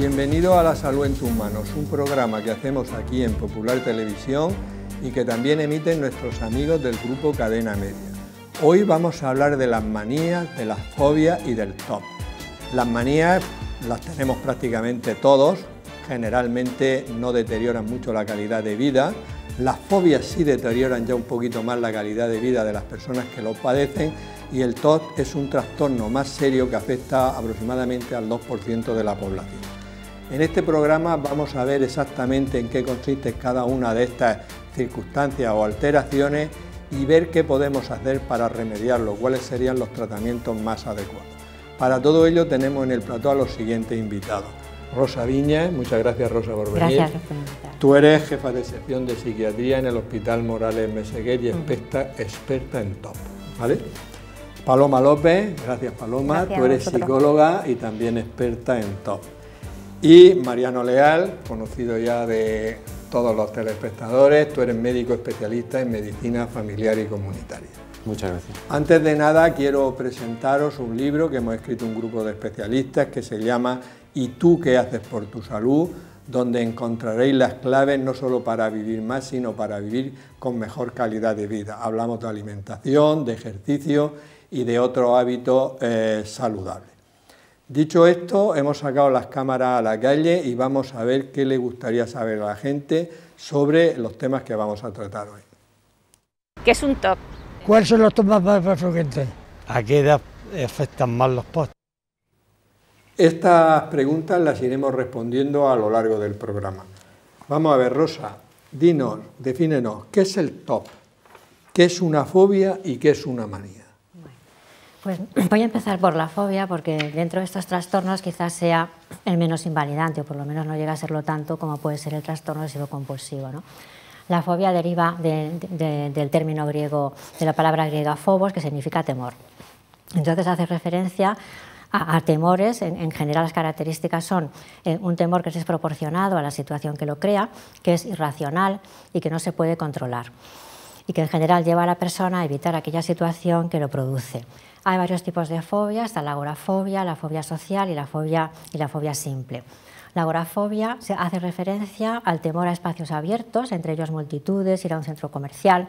Bienvenido a La Salud en tus manos, un programa que hacemos aquí en Popular Televisión y que también emiten nuestros amigos del grupo Cadena Media. Hoy vamos a hablar de las manías, de las fobias y del TOC. Las manías las tenemos prácticamente todos, generalmente no deterioran mucho la calidad de vida. Las fobias sí deterioran ya un poquito más la calidad de vida de las personas que lo padecen, y el TOC es un trastorno más serio que afecta aproximadamente al 2% de la población. En este programa vamos a ver exactamente en qué consiste cada una de estas circunstancias o alteraciones y ver qué podemos hacer para remediarlo, cuáles serían los tratamientos más adecuados. Para todo ello tenemos en el plató a los siguientes invitados. Rosa Viñas, muchas gracias Rosa por venir. Gracias por invitar. Tú eres jefa de sección de psiquiatría en el Hospital Morales Meseguer y experta en TOC, ¿vale? Paloma López, gracias Paloma, Gracias tú eres psicóloga y también experta en TOC. Y Mariano Leal, conocido ya de todos los telespectadores, tú eres médico especialista en medicina familiar y comunitaria. Muchas gracias. Antes de nada quiero presentaros un libro que hemos escrito un grupo de especialistas que se llama ¿Y tú qué haces por tu salud?, donde encontraréis las claves no solo para vivir más, sino para vivir con mejor calidad de vida. Hablamos de alimentación, de ejercicio y de otros hábitos saludables. Dicho esto, hemos sacado las cámaras a la calle y vamos a ver qué le gustaría saber a la gente sobre los temas que vamos a tratar hoy. ¿Qué es un TOC? ¿Cuáles son los temas más frecuentes? ¿A qué edad afectan más los TOC? Estas preguntas las iremos respondiendo a lo largo del programa. Vamos a ver, Rosa, dinos, defínenos, ¿qué es el TOC? ¿Qué es una fobia y qué es una manía? Pues voy a empezar por la fobia, porque dentro de estos trastornos quizás sea el menos invalidante, o por lo menos no llega a serlo tanto como puede ser el trastorno obsesivo-compulsivo, ¿no? La fobia deriva del término griego, de la palabra griega phobos, que significa temor. Entonces hace referencia a temores. En general las características son un temor que es desproporcionado a la situación que lo crea, que es irracional y que no se puede controlar, y que en general lleva a la persona a evitar aquella situación que lo produce. Hay varios tipos de fobias, está la agorafobia, la fobia social y la fobia simple. La agorafobia se hace referencia al temor a espacios abiertos, entre ellos multitudes, ir a un centro comercial.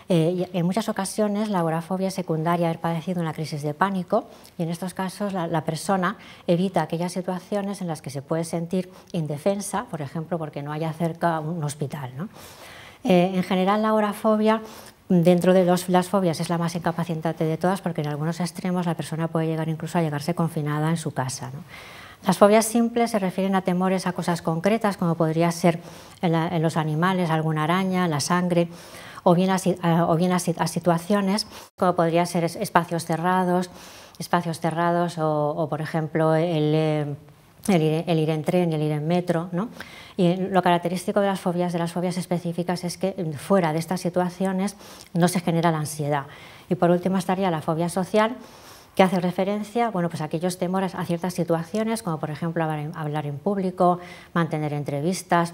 Y en muchas ocasiones la agorafobia es secundaria a haber padecido una crisis de pánico, y en estos casos la persona evita aquellas situaciones en las que se puede sentir indefensa, por ejemplo, porque no haya cerca un hospital, ¿no? En general la agorafobia, dentro de las fobias, es la más incapacitante de todas, porque en algunos extremos la persona puede llegar incluso a llegarse confinada en su casa, ¿no? Las fobias simples se refieren a temores a cosas concretas, como podría ser en los animales, alguna araña, la sangre, o bien a situaciones como podría ser espacios cerrados o por ejemplo el ir en tren y el ir en metro, ¿no? Y lo característico de las fobias específicas es que fuera de estas situaciones no se genera la ansiedad. Y por último estaría la fobia social, que hace referencia, bueno, pues a aquellos temores a ciertas situaciones, como por ejemplo hablar en público, mantener entrevistas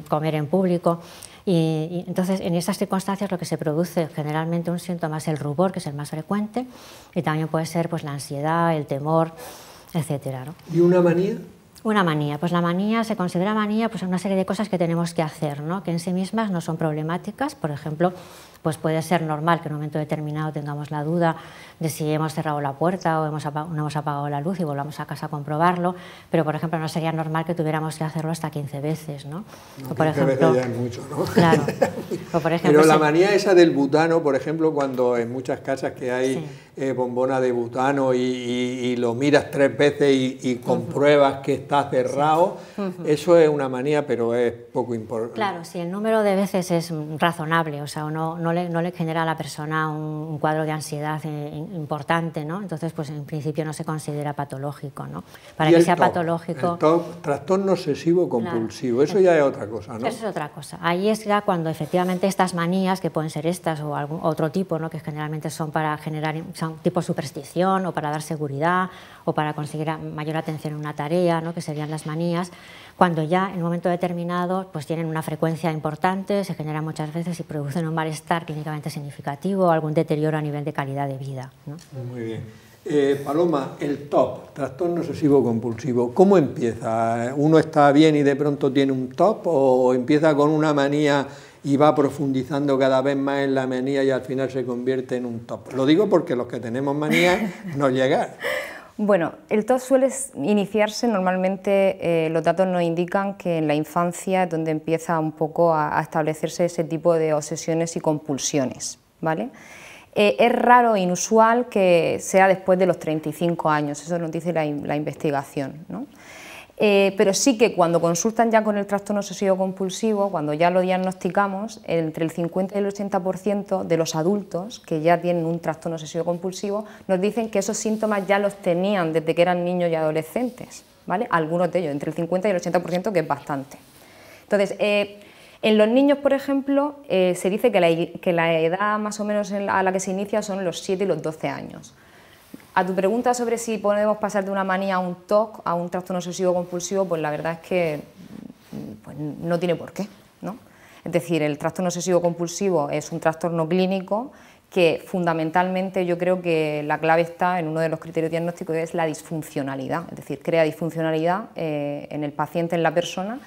comer en público. Y entonces en esas circunstancias lo que se produce generalmente un síntoma es el rubor, que es el más frecuente, y también puede ser pues la ansiedad, el temor, etcétera, ¿no? ¿Y una manía? Una manía, pues la manía se considera manía, pues una serie de cosas que tenemos que hacer, ¿no? Que en sí mismas no son problemáticas. Por ejemplo, pues puede ser normal que en un momento determinado tengamos la duda de si hemos cerrado la puerta o no hemos apagado la luz y volvamos a casa a comprobarlo, pero por ejemplo no sería normal que tuviéramos que hacerlo hasta 15 veces, ¿no? No, 15 veces ya es mucho, ¿no? Claro. O por ejemplo, pero la manía esa del butano, por ejemplo, cuando en muchas casas que hay bombona de butano y lo miras 3 veces y compruebas que está cerrado, eso es una manía, pero es poco importante. Claro, si el número de veces es razonable, o sea, no le genera a la persona un cuadro de ansiedad importante, ¿no? Entonces, pues en principio no se considera patológico, ¿no? Para que sea patológico... El TOC, trastorno obsesivo compulsivo, claro, eso ya es otra cosa, ¿no? Eso es otra cosa. Ahí es ya cuando efectivamente estas manías, que pueden ser estas o algún otro tipo, ¿no? Que generalmente son para generar, son tipo superstición o para dar seguridad o para conseguir mayor atención en una tarea, ¿no? Que serían las manías, cuando ya en un momento determinado pues tienen una frecuencia importante, se generan muchas veces y producen un malestar clínicamente significativo o algún deterioro a nivel de calidad de vida, ¿no? Muy bien. Paloma, el TOP, trastorno obsesivo compulsivo, ¿cómo empieza? ¿Uno está bien y de pronto tiene un TOP o empieza con una manía y va profundizando cada vez más en la manía y al final se convierte en un TOP? Lo digo porque los que tenemos manía nos llega. Bueno, el TOP suele iniciarse normalmente, los datos nos indican que en la infancia es donde empieza un poco a establecerse ese tipo de obsesiones y compulsiones, ¿vale? Es raro e inusual que sea después de los 35 años, eso nos dice la investigación, ¿no? Pero sí que cuando consultan ya con el trastorno obsesivo compulsivo, cuando ya lo diagnosticamos, entre el 50 y el 80% de los adultos que ya tienen un trastorno obsesivo compulsivo nos dicen que esos síntomas ya los tenían desde que eran niños y adolescentes, ¿vale? Algunos de ellos, entre el 50 y el 80%, que es bastante. Entonces, en los niños, por ejemplo, se dice que la edad más o menos a la que se inicia son los 7 y los 12 años. A tu pregunta sobre si podemos pasar de una manía a un TOC, a un trastorno obsesivo compulsivo, pues la verdad es que pues no tiene por qué, ¿no? Es decir, el trastorno obsesivo compulsivo es un trastorno clínico que fundamentalmente yo creo que la clave está en uno de los criterios diagnósticos, que es la disfuncionalidad, es decir, crea disfuncionalidad en el paciente, en la persona,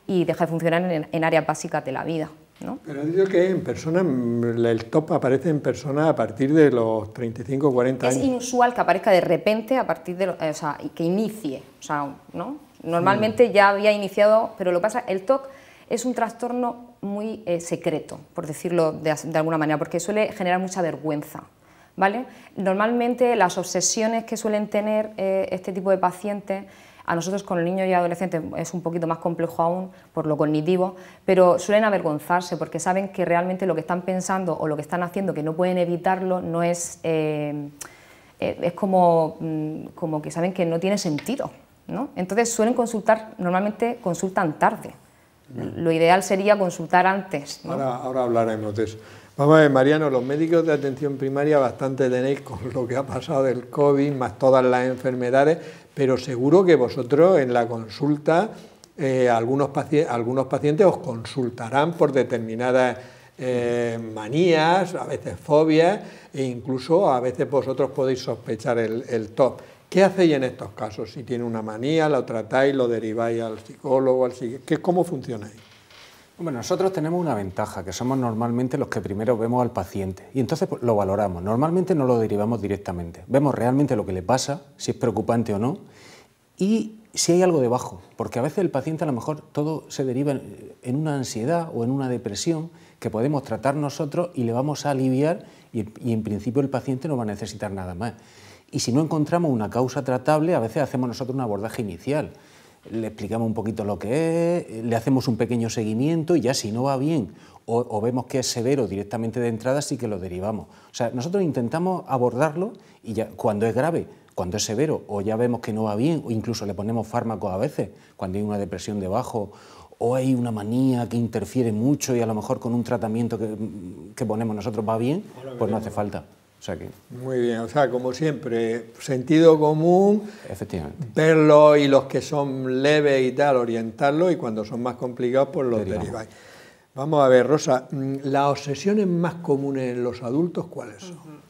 y deja de funcionar en áreas básicas de la vida, ¿no? Pero digo que en personas, el TOP aparece en personas a partir de los 35 o 40 años. Es inusual que aparezca de repente a partir de, o sea, que inicie, o sea, ¿no? Normalmente ya había iniciado, pero lo que pasa, el TOC es un trastorno muy secreto, por decirlo de alguna manera, porque suele generar mucha vergüenza, ¿vale? Normalmente las obsesiones que suelen tener este tipo de pacientes, a nosotros con los niños y adolescentes es un poquito más complejo aún por lo cognitivo, pero suelen avergonzarse porque saben que realmente lo que están pensando o lo que están haciendo, que no pueden evitarlo, no es, es como que saben que no tiene sentido, ¿no? Entonces suelen consultar, normalmente consultan tarde. Lo ideal sería consultar antes, ¿no? Ahora hablaremos de eso. Vamos a ver, Mariano, los médicos de atención primaria bastante tenéis con lo que ha pasado del COVID, más todas las enfermedades, pero seguro que vosotros en la consulta, algunos pacientes os consultarán por determinadas manías, a veces fobias, e incluso a veces vosotros podéis sospechar el TOC. ¿Qué hacéis en estos casos? Si tiene una manía, lo tratáis, lo deriváis al psicólogo, ¿cómo funcionáis? Bueno, nosotros tenemos una ventaja, que somos normalmente los que primero vemos al paciente y entonces pues, lo valoramos. Normalmente no lo derivamos directamente, vemos realmente lo que le pasa, si es preocupante o no y si hay algo debajo, porque a veces el paciente a lo mejor todo se deriva en una ansiedad o en una depresión que podemos tratar nosotros y le vamos a aliviar y en principio el paciente no va a necesitar nada más. Y si no encontramos una causa tratable, a veces hacemos nosotros un abordaje inicial. Le explicamos un poquito lo que es, le hacemos un pequeño seguimiento y ya si no va bien o vemos que es severo directamente de entrada sí que lo derivamos. O sea, nosotros intentamos abordarlo y ya cuando es grave, cuando es severo o ya vemos que no va bien o incluso le ponemos fármacos a veces, cuando hay una depresión debajo o hay una manía que interfiere mucho y a lo mejor con un tratamiento que ponemos nosotros va bien, pues no hace falta. O sea que... Muy bien, o sea, como siempre, sentido común, efectivamente, verlo y los que son leves y tal, orientarlo y cuando son más complicados, pues los deriváis. Vamos a ver, Rosa, las obsesiones más comunes en los adultos, ¿cuáles son?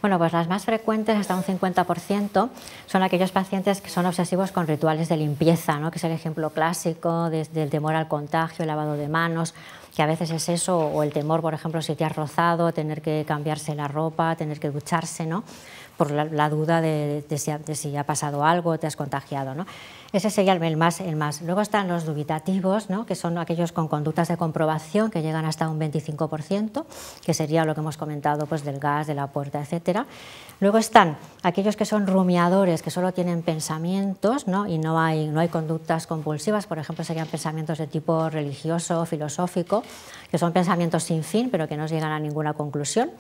Bueno, pues las más frecuentes, hasta un 50%, son aquellos pacientes que son obsesivos con rituales de limpieza, ¿no? Que es el ejemplo clásico desde el temor al contagio, el lavado de manos, que a veces es eso, o el temor, por ejemplo, si te has rozado, tener que cambiarse la ropa, tener que ducharse, ¿no? Por la duda de si ha pasado algo, te has contagiado, ¿no? Ese sería el más. Luego están los dubitativos, ¿no? Que son aquellos con conductas de comprobación que llegan hasta un 25%, que sería lo que hemos comentado pues, del gas, de la puerta, etc. Luego están aquellos que son rumiadores, que solo tienen pensamientos, ¿no? Y no hay conductas compulsivas, por ejemplo, serían pensamientos de tipo religioso, filosófico, que son pensamientos sin fin, pero que no llegan a ninguna conclusión.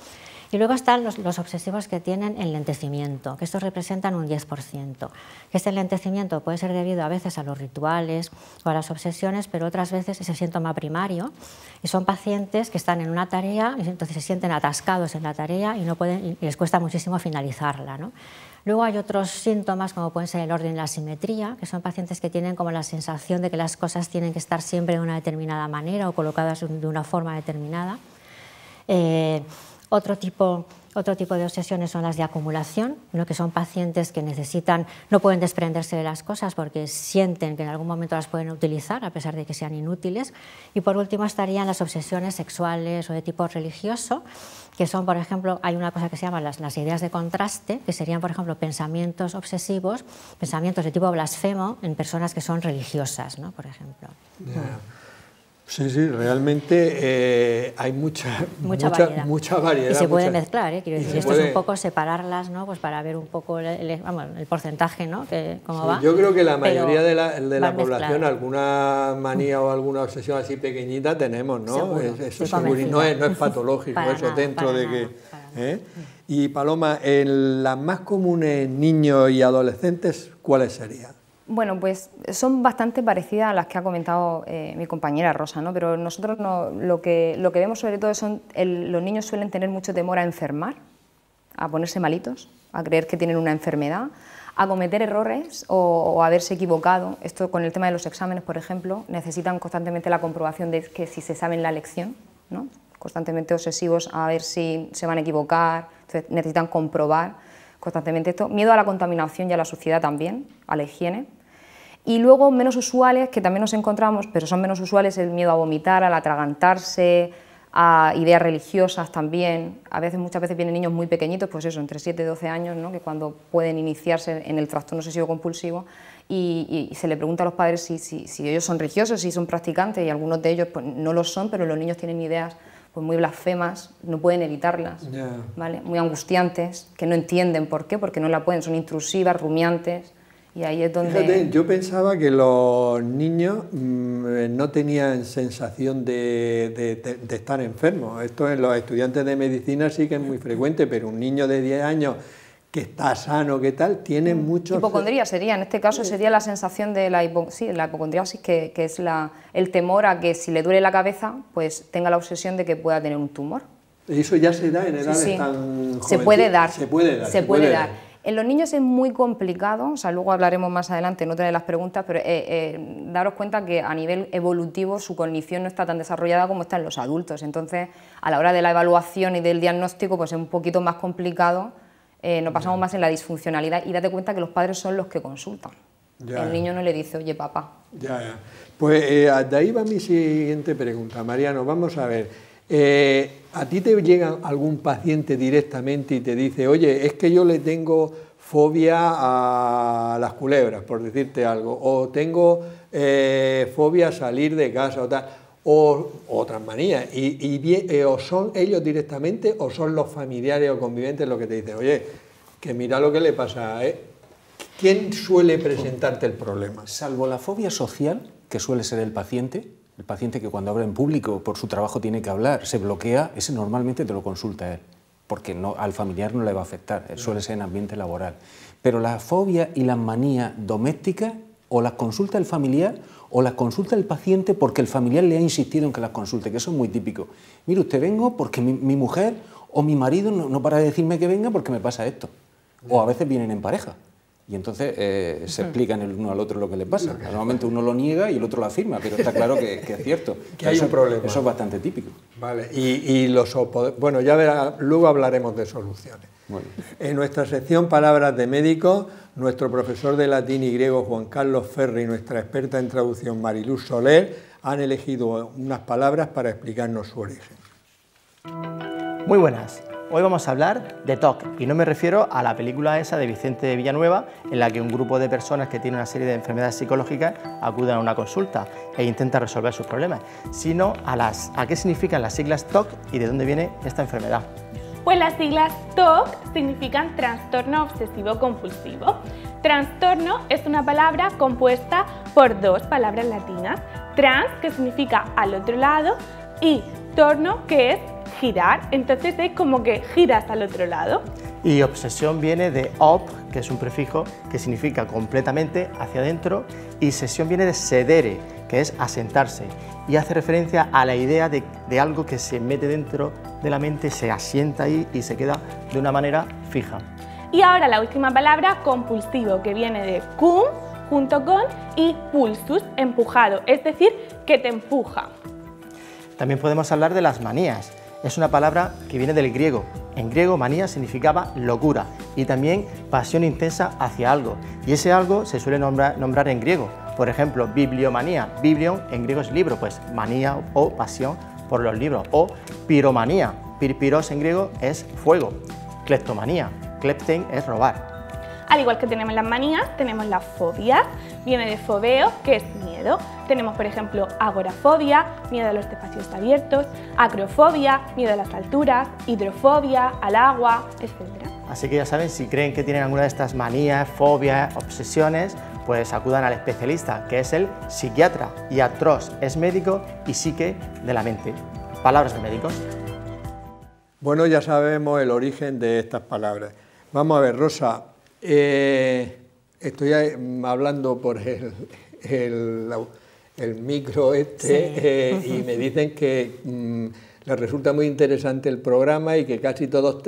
Y luego están los obsesivos que tienen enlentecimiento, que estos representan un 10%. Este enlentecimiento puede ser debido a veces a los rituales o a las obsesiones, pero otras veces es el síntoma primario y son pacientes que están en una tarea y entonces se sienten atascados en la tarea y no pueden, y les cuesta muchísimo finalizarla, ¿no? Luego hay otros síntomas como pueden ser el orden y la simetría, que son pacientes que tienen como la sensación de que las cosas tienen que estar siempre de una determinada manera o colocadas de una forma determinada. Otro tipo de obsesiones son las de acumulación, ¿no? Que son pacientes que no pueden desprenderse de las cosas porque sienten que en algún momento las pueden utilizar a pesar de que sean inútiles. Y por último estarían las obsesiones sexuales o de tipo religioso, que son, por ejemplo, hay una cosa que se llama las ideas de contraste, que serían, por ejemplo, pensamientos obsesivos, pensamientos de tipo blasfemo en personas que son religiosas, ¿no? Por ejemplo. Yeah. Sí, sí, realmente hay mucha variedad. Y se puede mezclar, quiero decir, esto es un poco separarlas, ¿no? Pues para ver un poco el porcentaje, ¿no? Cómo va. Yo creo que la mayoría de la población, alguna manía o alguna obsesión así pequeñita tenemos, ¿no? Seguro, eso seguro, y no es patológico, eso nada, dentro de que... Y Paloma, las más comunes en niños y adolescentes, ¿cuáles serían? Bueno, pues son bastante parecidas a las que ha comentado mi compañera Rosa, ¿no? Pero nosotros lo que vemos sobre todo son los niños suelen tener mucho temor a enfermar, a ponerse malitos, a creer que tienen una enfermedad, a cometer errores o a haberse equivocado. Esto con el tema de los exámenes, por ejemplo, necesitan constantemente la comprobación de que si se saben la lección, ¿no? Constantemente obsesivos a ver si se van a equivocar, entonces necesitan comprobar constantemente esto. Miedo a la contaminación y a la suciedad también, a la higiene. Y luego menos usuales, que también nos encontramos, pero son menos usuales, el miedo a vomitar, al atragantarse, a ideas religiosas también. Muchas veces vienen niños muy pequeñitos, pues eso, entre 7 y 12 años, ¿no? Que cuando pueden iniciarse en el trastorno obsesivo-compulsivo y se le pregunta a los padres si ellos son religiosos, si son practicantes, y algunos de ellos pues, no lo son, pero los niños tienen ideas pues, muy blasfemas, no pueden evitarlas, ¿vale? Muy angustiantes, que no entienden por qué, porque no la pueden, son intrusivas, rumiantes. Y ahí es donde... Fíjate, yo pensaba que los niños no tenían sensación de estar enfermos. Esto en los estudiantes de medicina sí que es muy frecuente, pero un niño de 10 años que está sano, ¿qué tal? Tiene muchos... Hipocondría sería, en este caso sería la sensación de la hipocondriasis, que es el temor a que si le duele la cabeza, pues tenga la obsesión de que pueda tener un tumor. Eso ya se da en edades tan jóvenes. Se puede dar. Se puede dar. En los niños es muy complicado, o sea, luego hablaremos más adelante en otra de las preguntas, pero daros cuenta que a nivel evolutivo su cognición no está tan desarrollada como está en los adultos, entonces a la hora de la evaluación y del diagnóstico pues es un poquito más complicado, nos pasamos más en la disfuncionalidad y date cuenta que los padres son los que consultan, el niño no le dice, oye papá. Pues de ahí va mi siguiente pregunta, Mariano, vamos a ver. ¿A ti te llega algún paciente directamente y te dice, oye, es que yo le tengo fobia a las culebras, por decirte algo, o tengo fobia a salir de casa o tal, o otras manías, o son ellos directamente o son los familiares o convivientes los que te dicen, oye, que mira lo que le pasa, ¿Quién suele presentarte el problema? Salvo la fobia social, que suele ser el paciente que cuando habla en público por su trabajo tiene que hablar, se bloquea, ese normalmente te lo consulta él, porque al familiar no le va a afectar, suele ser en ambiente laboral. Pero la fobia y las manías domésticas, o las consulta el familiar o las consulta el paciente porque el familiar le ha insistido en que las consulte, que eso es muy típico. Mire, usted vengo porque mi mujer o mi marido no para de decirme que venga porque me pasa esto. O a veces vienen en pareja. Y entonces se explican el uno al otro lo que les pasa. Normalmente uno lo niega y el otro lo afirma, pero está claro que es cierto. Que hay un problema. Eso es bastante típico. Vale. Bueno, ya verá, luego hablaremos de soluciones. Bueno. En nuestra sección Palabras de Médicos, nuestro profesor de latín y griego Juan Carlos Ferri y nuestra experta en traducción Mariluz Soler han elegido unas palabras para explicarnos su origen. Muy buenas. Hoy vamos a hablar de TOC, y no me refiero a la película esa de Vicente de Villanueva, en la que un grupo de personas que tienen una serie de enfermedades psicológicas acuden a una consulta e intentan resolver sus problemas, sino a qué significan las siglas TOC y de dónde viene esta enfermedad. Pues las siglas TOC significan trastorno obsesivo compulsivo. Trastorno es una palabra compuesta por dos palabras latinas, trans, que significa al otro lado, y torno, que es girar, entonces es como que giras al otro lado. Y obsesión viene de op, que es un prefijo que significa completamente hacia adentro, y sesión viene de sedere, que es asentarse, y hace referencia a la idea de algo que se mete dentro de la mente, se asienta ahí y se queda de una manera fija. Y ahora la última palabra, compulsivo, que viene de cum, junto con, y pulsus, empujado, es decir, que te empuja. También podemos hablar de las manías. es una palabra que viene del griego. En griego, manía significaba locura y también pasión intensa hacia algo. Y ese algo se suele nombrar en griego. Por ejemplo, bibliomanía. Biblion en griego es libro, pues manía o pasión por los libros. O piromanía. Piros en griego es fuego. Cleptomanía. Kleptein es robar. Al igual que tenemos las manías, tenemos las fobias. Viene de fobeo, que es miedo. Tenemos, por ejemplo, agorafobia, miedo a los espacios abiertos, acrofobia, miedo a las alturas, hidrofobia, al agua, etc. Así que ya saben, si creen que tienen alguna de estas manías, fobias, obsesiones, pues acudan al especialista, que es el psiquiatra. Iatros es médico y psique de la mente. Palabras de médicos. Bueno, ya sabemos el origen de estas palabras. Vamos a ver, Rosa. Estoy hablando por el micro y me dicen que les resulta muy interesante el programa y que casi todos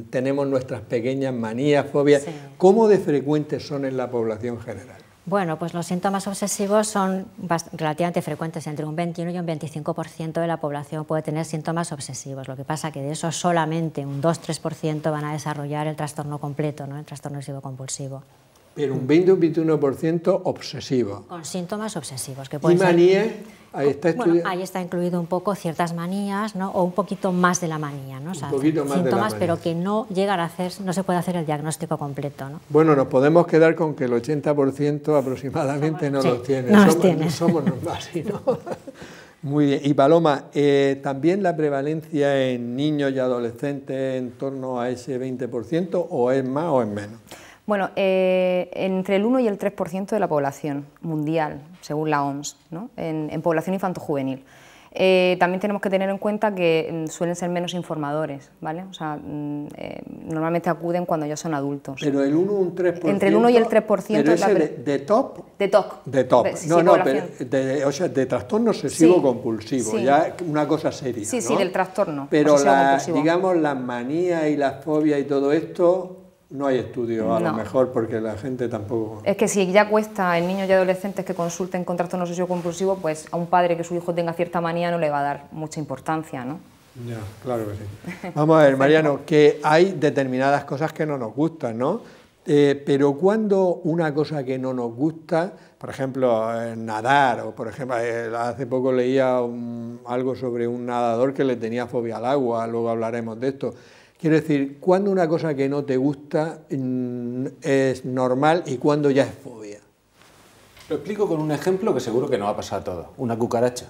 tenemos nuestras pequeñas manías, fobias. Sí. ¿Cómo de frecuentes son en la población general? Bueno, pues los síntomas obsesivos son relativamente frecuentes, entre un 21 y un 25% de la población puede tener síntomas obsesivos. Lo que pasa que de eso solamente un 2-3% van a desarrollar el trastorno completo, ¿no? El trastorno obsesivo-compulsivo. Pero un 20 o un 21% obsesivo. Con síntomas obsesivos. Que pueden ¿Y manías? Ahí está bueno, ahí está incluido un poco ciertas manías, ¿no? O un poquito más de la manía, ¿no? O sea, un poquito más síntomas, de la manía. pero que no llegan a hacer, no se puede hacer el diagnóstico completo, ¿no? Bueno, nos podemos quedar con que el 80% aproximadamente no los tiene. No los tiene. Somos normales, ¿no? Muy bien. Y Paloma, ¿también la prevalencia en niños y adolescentes en torno a ese 20% o es más o es menos? Bueno, entre el 1 y el 3% de la población mundial, según la OMS, ¿no? en población infantojuvenil. También tenemos que tener en cuenta que suelen ser menos informadores, ¿vale? O sea, normalmente acuden cuando ya son adultos. Pero el 1 o un 3%... Entre el 1 y el 3%... ¿Pero ese de TOC? De TOC. De TOC. Sí, no, pero o sea, de trastorno obsesivo-compulsivo, sí. Ya una cosa seria, Sí, ¿no? sí, del trastorno. Pero digamos, las manías y las fobias y todo esto... No hay estudio, a lo mejor, porque la gente tampoco... Es que si ya cuesta en niños y adolescentes que consulten con trastorno obsesivo-compulsivo, pues a un padre que su hijo tenga cierta manía no le va a dar mucha importancia, ¿no? Ya, claro que sí. Vamos a ver, Mariano, que hay determinadas cosas que no nos gustan, ¿no? Pero cuando una cosa que no nos gusta, por ejemplo, nadar, o por ejemplo, hace poco leía algo sobre un nadador que le tenía fobia al agua, luego hablaremos de esto. Quiero decir, ¿cuándo una cosa que no te gusta es normal y cuándo ya es fobia? Lo explico con un ejemplo que seguro que nos ha pasado a todos. Una cucaracha.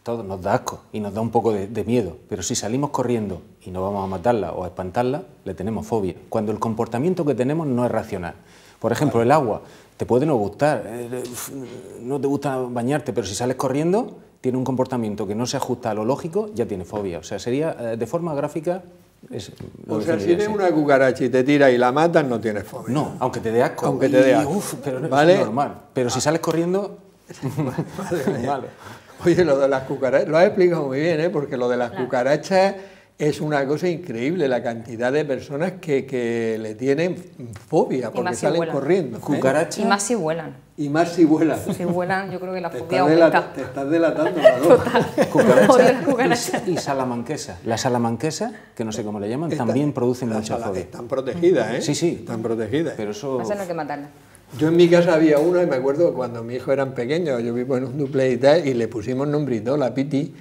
Todos nos da asco y nos da un poco de miedo, pero si salimos corriendo y no vamos a matarla o a espantarla, le tenemos fobia. Cuando el comportamiento que tenemos no es racional. Por ejemplo, el agua. Te puede no gustar, no te gusta bañarte, pero si sales corriendo, tiene un comportamiento que no se ajusta a lo lógico, ya tiene fobia. O sea, sería de forma gráfica... O sea, si eres una cucaracha y te tiras y la matas, no tienes fobia. No, aunque te dé asco. Aunque te dé asco. Pero ¿vale? Es normal. Pero si sales corriendo... Vale. Oye, lo de las cucarachas, lo has explicado muy bien, ¿eh? Porque lo de las cucarachas es una cosa increíble, la cantidad de personas que le tienen fobia porque salen corriendo. Cucarachas. Y más si vuelan. Y más si vuelan. Si vuelan, yo creo que la fobia aumenta. Te estás delatando, ¿no? Cucaracha y salamanquesa. La salamanquesa, que no sé cómo le llaman, también producen mucha fobia. Están protegidas, ¿eh? Sí, sí. Están protegidas. Pero eso... Esa no hay que matarla. Yo en mi casa había uno y me acuerdo cuando mis hijos eran pequeños, yo vivo en un duplex y tal, y le pusimos nombrito, la Piti.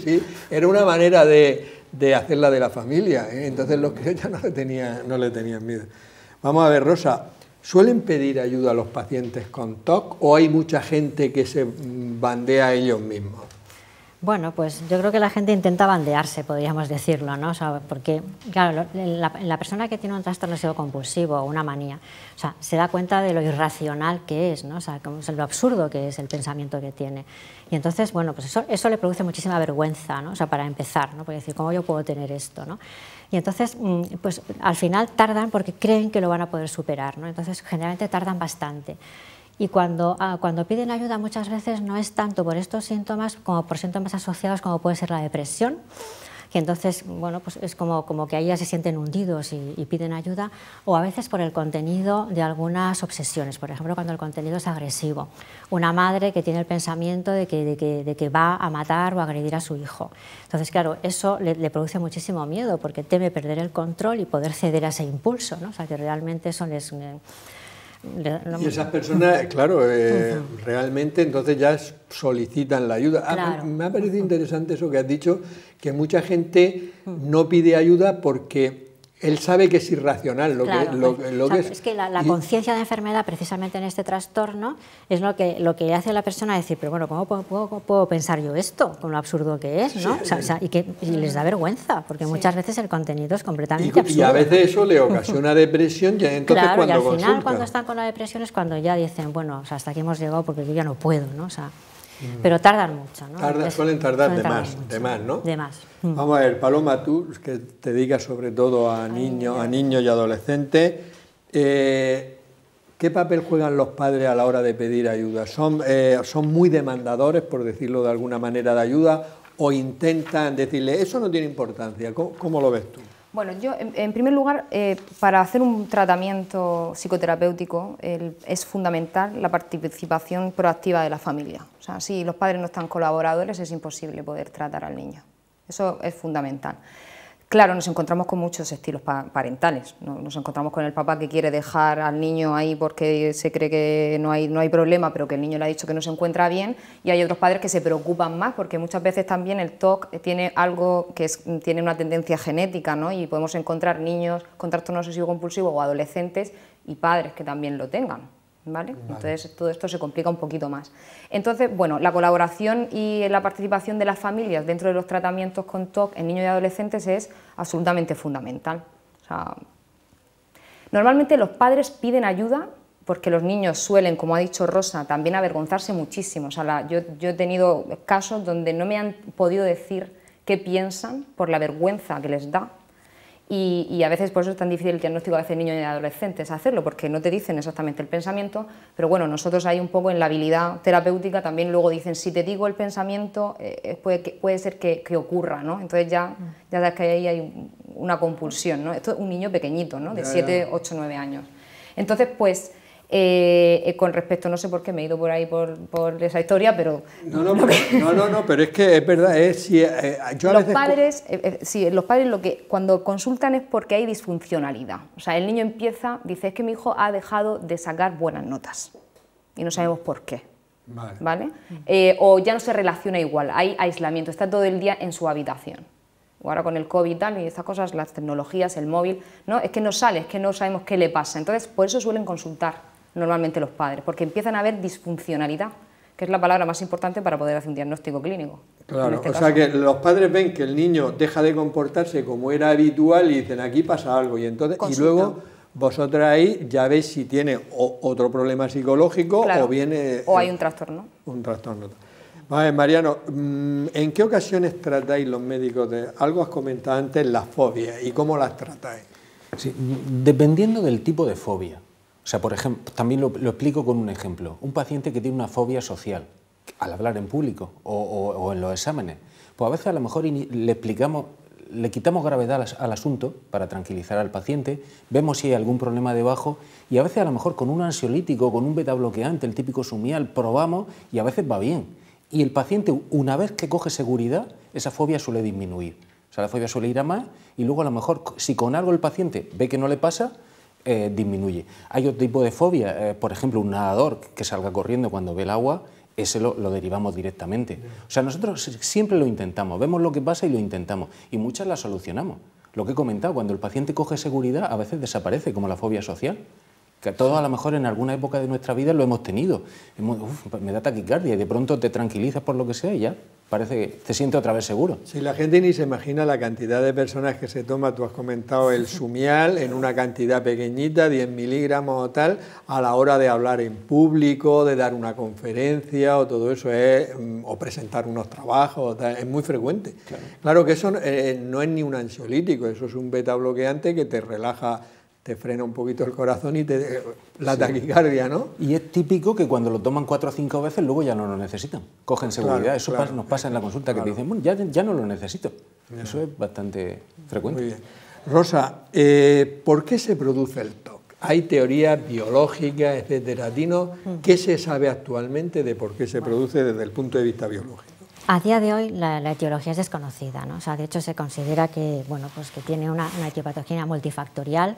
Sí, era una manera de hacerla de la familia, ¿eh? Entonces los críos ya no le tenían miedo. Vamos a ver, Rosa, ¿suelen pedir ayuda a los pacientes con TOC o hay mucha gente que se bandea a ellos mismos? Bueno, pues yo creo que la gente intenta bandearse, podríamos decirlo, ¿no? O sea, porque, claro, la persona que tiene un trastorno obsesivo-compulsivo o una manía, o sea, se da cuenta de lo irracional que es, ¿no? O sea, lo absurdo que es el pensamiento que tiene. Y entonces, bueno, pues eso le produce muchísima vergüenza, ¿no? O sea, para empezar, ¿no? Porque decir, ¿cómo yo puedo tener esto, ¿no? Y entonces, pues al final tardan porque creen que lo van a poder superar, ¿no? Entonces, generalmente tardan bastante. Y cuando piden ayuda muchas veces no es tanto por estos síntomas como por síntomas asociados como puede ser la depresión, que entonces, bueno, pues es como que ahí ya se sienten hundidos y piden ayuda, o a veces por el contenido de algunas obsesiones, por ejemplo, cuando el contenido es agresivo. Una madre que tiene el pensamiento de que va a matar o a agredir a su hijo. Entonces, claro, eso le produce muchísimo miedo porque teme perder el control y poder ceder a ese impulso, ¿no? O sea, que realmente eso les... Y esas personas, claro, realmente entonces ya solicitan la ayuda. Claro. Me ha parecido interesante eso que has dicho, que mucha gente no pide ayuda porque él sabe que es irracional lo que es. Es que la conciencia de enfermedad, precisamente en este trastorno, es lo que hace a la persona decir, pero bueno, ¿cómo puedo pensar yo esto? Con lo absurdo que es, ¿no? Y les da vergüenza, porque muchas veces el contenido es completamente absurdo. Y a veces eso le ocasiona depresión, y entonces claro, cuando y al final, consultan. cuando están con la depresión es cuando ya dicen, bueno, o sea, hasta aquí hemos llegado porque yo ya no puedo, ¿no? O sea, pero tardan mucho, ¿no? Suelen tardar de más, ¿no? De más. Vamos a ver, Paloma, tú que te dedicas sobre todo a niños y adolescentes, ¿qué papel juegan los padres a la hora de pedir ayuda? ¿Son muy demandadores, por decirlo de alguna manera, de ayuda, o intentan decirle, eso no tiene importancia? ¿Cómo lo ves tú? Bueno, yo en primer lugar, para hacer un tratamiento psicoterapéutico es fundamental la participación proactiva de la familia. O sea, si los padres no están colaboradores es imposible poder tratar al niño. Eso es fundamental. Claro, nos encontramos con muchos estilos parentales. Nos encontramos con el papá que quiere dejar al niño ahí porque se cree que no hay problema, pero que el niño le ha dicho que no se encuentra bien, y hay otros padres que se preocupan más porque muchas veces también el TOC tiene algo que tiene una tendencia genética, ¿no? Y podemos encontrar niños con trastorno obsesivo compulsivo o adolescentes y padres que también lo tengan. ¿Vale? Entonces todo esto se complica un poquito más. Entonces, bueno, la colaboración y la participación de las familias dentro de los tratamientos con TOC en niños y adolescentes es absolutamente fundamental. O sea, normalmente los padres piden ayuda porque los niños suelen, como ha dicho Rosa, también avergonzarse muchísimo. O sea, yo he tenido casos donde no me han podido decir qué piensan por la vergüenza que les da. Y a veces por eso es tan difícil el diagnóstico de niños y adolescentes hacerlo, porque no te dicen exactamente el pensamiento, pero bueno, nosotros ahí un poco en la habilidad terapéutica también luego dicen, si te digo el pensamiento, puede ser que ocurra, ¿no? Entonces ya sabes que ahí hay una compulsión, ¿no? Esto es un niño pequeño, ¿no? De 7, 8, 9 años. Entonces, pues, con respecto, no sé por qué me he ido por ahí por esa historia, pero... No, pero es que es verdad, yo a los veces... padres, los padres cuando consultan es porque hay disfuncionalidad. O sea, el niño dice, es que mi hijo ha dejado de sacar buenas notas y no sabemos por qué. ¿Vale? O ya no se relaciona igual, hay aislamiento, está todo el día en su habitación. Ahora con el COVID y tal, y estas cosas, las tecnologías, el móvil, ¿no? Es que no sale, es que no sabemos qué le pasa. Entonces, por eso suelen consultar normalmente los padres, porque empiezan a haber disfuncionalidad, que es la palabra más importante para poder hacer un diagnóstico clínico. Claro, o sea que los padres ven que el niño deja de comportarse como era habitual y dicen, aquí pasa algo, y entonces luego vosotras ahí ya veis si tiene otro problema psicológico, claro, o viene... o hay un trastorno. Un trastorno. Vale, Mariano, ¿en qué ocasiones tratáis los médicos de... Algo has comentado antes, las fobias, y cómo las tratáis? Sí, dependiendo del tipo de fobia. O sea, por ejemplo, también lo explico con un ejemplo. Un paciente que tiene una fobia social, al hablar en público o en los exámenes, pues a veces a lo mejor le quitamos gravedad al asunto para tranquilizar al paciente, vemos si hay algún problema debajo y a veces a lo mejor con un ansiolítico, con un betabloqueante, el típico Sumial, probamos y a veces va bien. Y el paciente, una vez que coge seguridad, esa fobia suele disminuir. O sea, la fobia suele ir a más y luego a lo mejor, si con algo el paciente ve que no le pasa, disminuye. Hay otro tipo de fobia, por ejemplo, un nadador que salga corriendo cuando ve el agua, ese lo derivamos directamente. O sea, nosotros siempre lo intentamos, vemos lo que pasa y lo intentamos, y muchas las solucionamos. Lo que he comentado, cuando el paciente coge seguridad, a veces desaparece, como la fobia social, que todos a lo mejor en alguna época de nuestra vida lo hemos tenido. Me da taquicardia y de pronto te tranquilizas por lo que sea y ya parece que te sientes otra vez seguro. Si la gente ni se imagina la cantidad de personas que se toma, tú has comentado el Sumial, en una cantidad pequeñita, 10 miligramos o tal, a la hora de hablar en público, de dar una conferencia o todo eso, o presentar unos trabajos, es muy frecuente. Claro que eso no es ni un ansiolítico, eso es un beta bloqueante que te relaja te frena un poquito el corazón y la taquicardia, ¿no? Y es típico que cuando lo toman 4 o 5 veces, luego ya no lo necesitan. Cogen seguridad. Claro, Eso claro, nos pasa en la consulta, que te dicen, bueno, ya no lo necesito. Eso es bastante frecuente. Muy bien. Rosa, ¿por qué se produce el TOC? Hay teorías biológicas, etcétera. Dinos, ¿qué se sabe actualmente de por qué se produce desde el punto de vista biológico? A día de hoy la etiología es desconocida, ¿no? O sea, de hecho se considera que, bueno, pues que tiene una etiopatogenia multifactorial,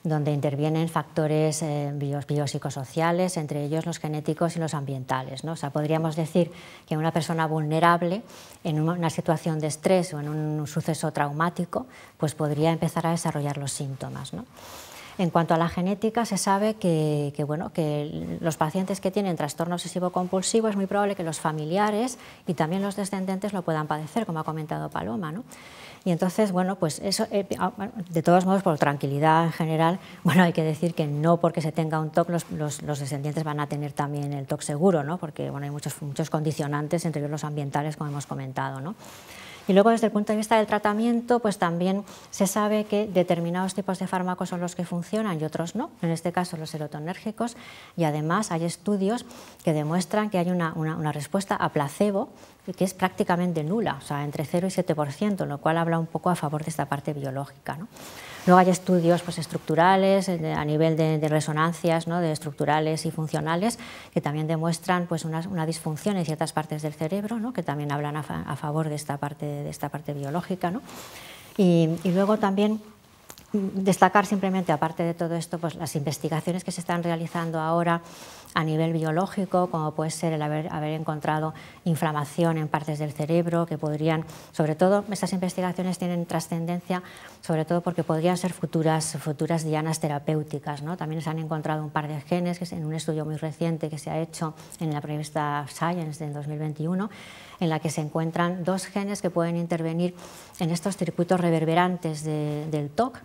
donde intervienen factores biopsicosociales, entre ellos los genéticos y los ambientales, ¿no? O sea, podríamos decir que una persona vulnerable en una situación de estrés o en un suceso traumático, pues podría empezar a desarrollar los síntomas, ¿no? En cuanto a la genética, se sabe que los pacientes que tienen trastorno obsesivo-compulsivo es muy probable que los familiares y también los descendentes lo puedan padecer, como ha comentado Paloma, ¿no? Y entonces, bueno, pues eso, de todos modos, por tranquilidad en general, bueno, hay que decir que no porque se tenga un TOC los descendientes van a tener también el TOC seguro, ¿no? Porque, bueno, hay muchos condicionantes, entre ellos los ambientales, como hemos comentado, ¿no? Y luego, desde el punto de vista del tratamiento, pues también se sabe que determinados tipos de fármacos son los que funcionan y otros no, en este caso los serotonérgicos, y además hay estudios que demuestran que hay una respuesta a placebo que es prácticamente nula, o sea, entre 0 y 7%, lo cual habla un poco a favor de esta parte biológica, ¿no? Luego hay estudios pues, estructurales, a nivel de resonancias, ¿no? De estructurales y funcionales, que también demuestran pues, una disfunción en ciertas partes del cerebro, ¿no? Que también hablan a favor de esta parte biológica, ¿no? Y luego también destacar simplemente, aparte de todo esto, pues, las investigaciones que se están realizando ahora a nivel biológico, como puede ser el haber encontrado inflamación en partes del cerebro, que podrían, sobre todo, estas investigaciones tienen trascendencia, sobre todo porque podrían ser futuras dianas terapéuticas, ¿no? También se han encontrado un par de genes, que es en un estudio muy reciente que se ha hecho en la revista Science del 2021, en la que se encuentran 2 genes que pueden intervenir en estos circuitos reverberantes del TOC.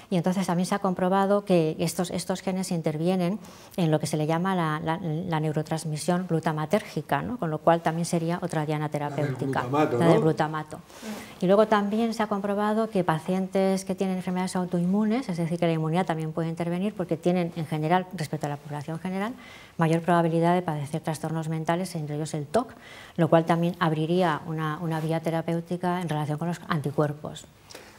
Y entonces también se ha comprobado que estos genes intervienen en lo que se le llama la neurotransmisión glutamatérgica, ¿no? Con lo cual también sería otra diana terapéutica, la del glutamato. Y luego también se ha comprobado que pacientes que tienen enfermedades autoinmunes, es decir, que la inmunidad también puede intervenir porque tienen en general, respecto a la población general, mayor probabilidad de padecer trastornos mentales, entre ellos el TOC, lo cual también abriría una vía terapéutica en relación con los anticuerpos.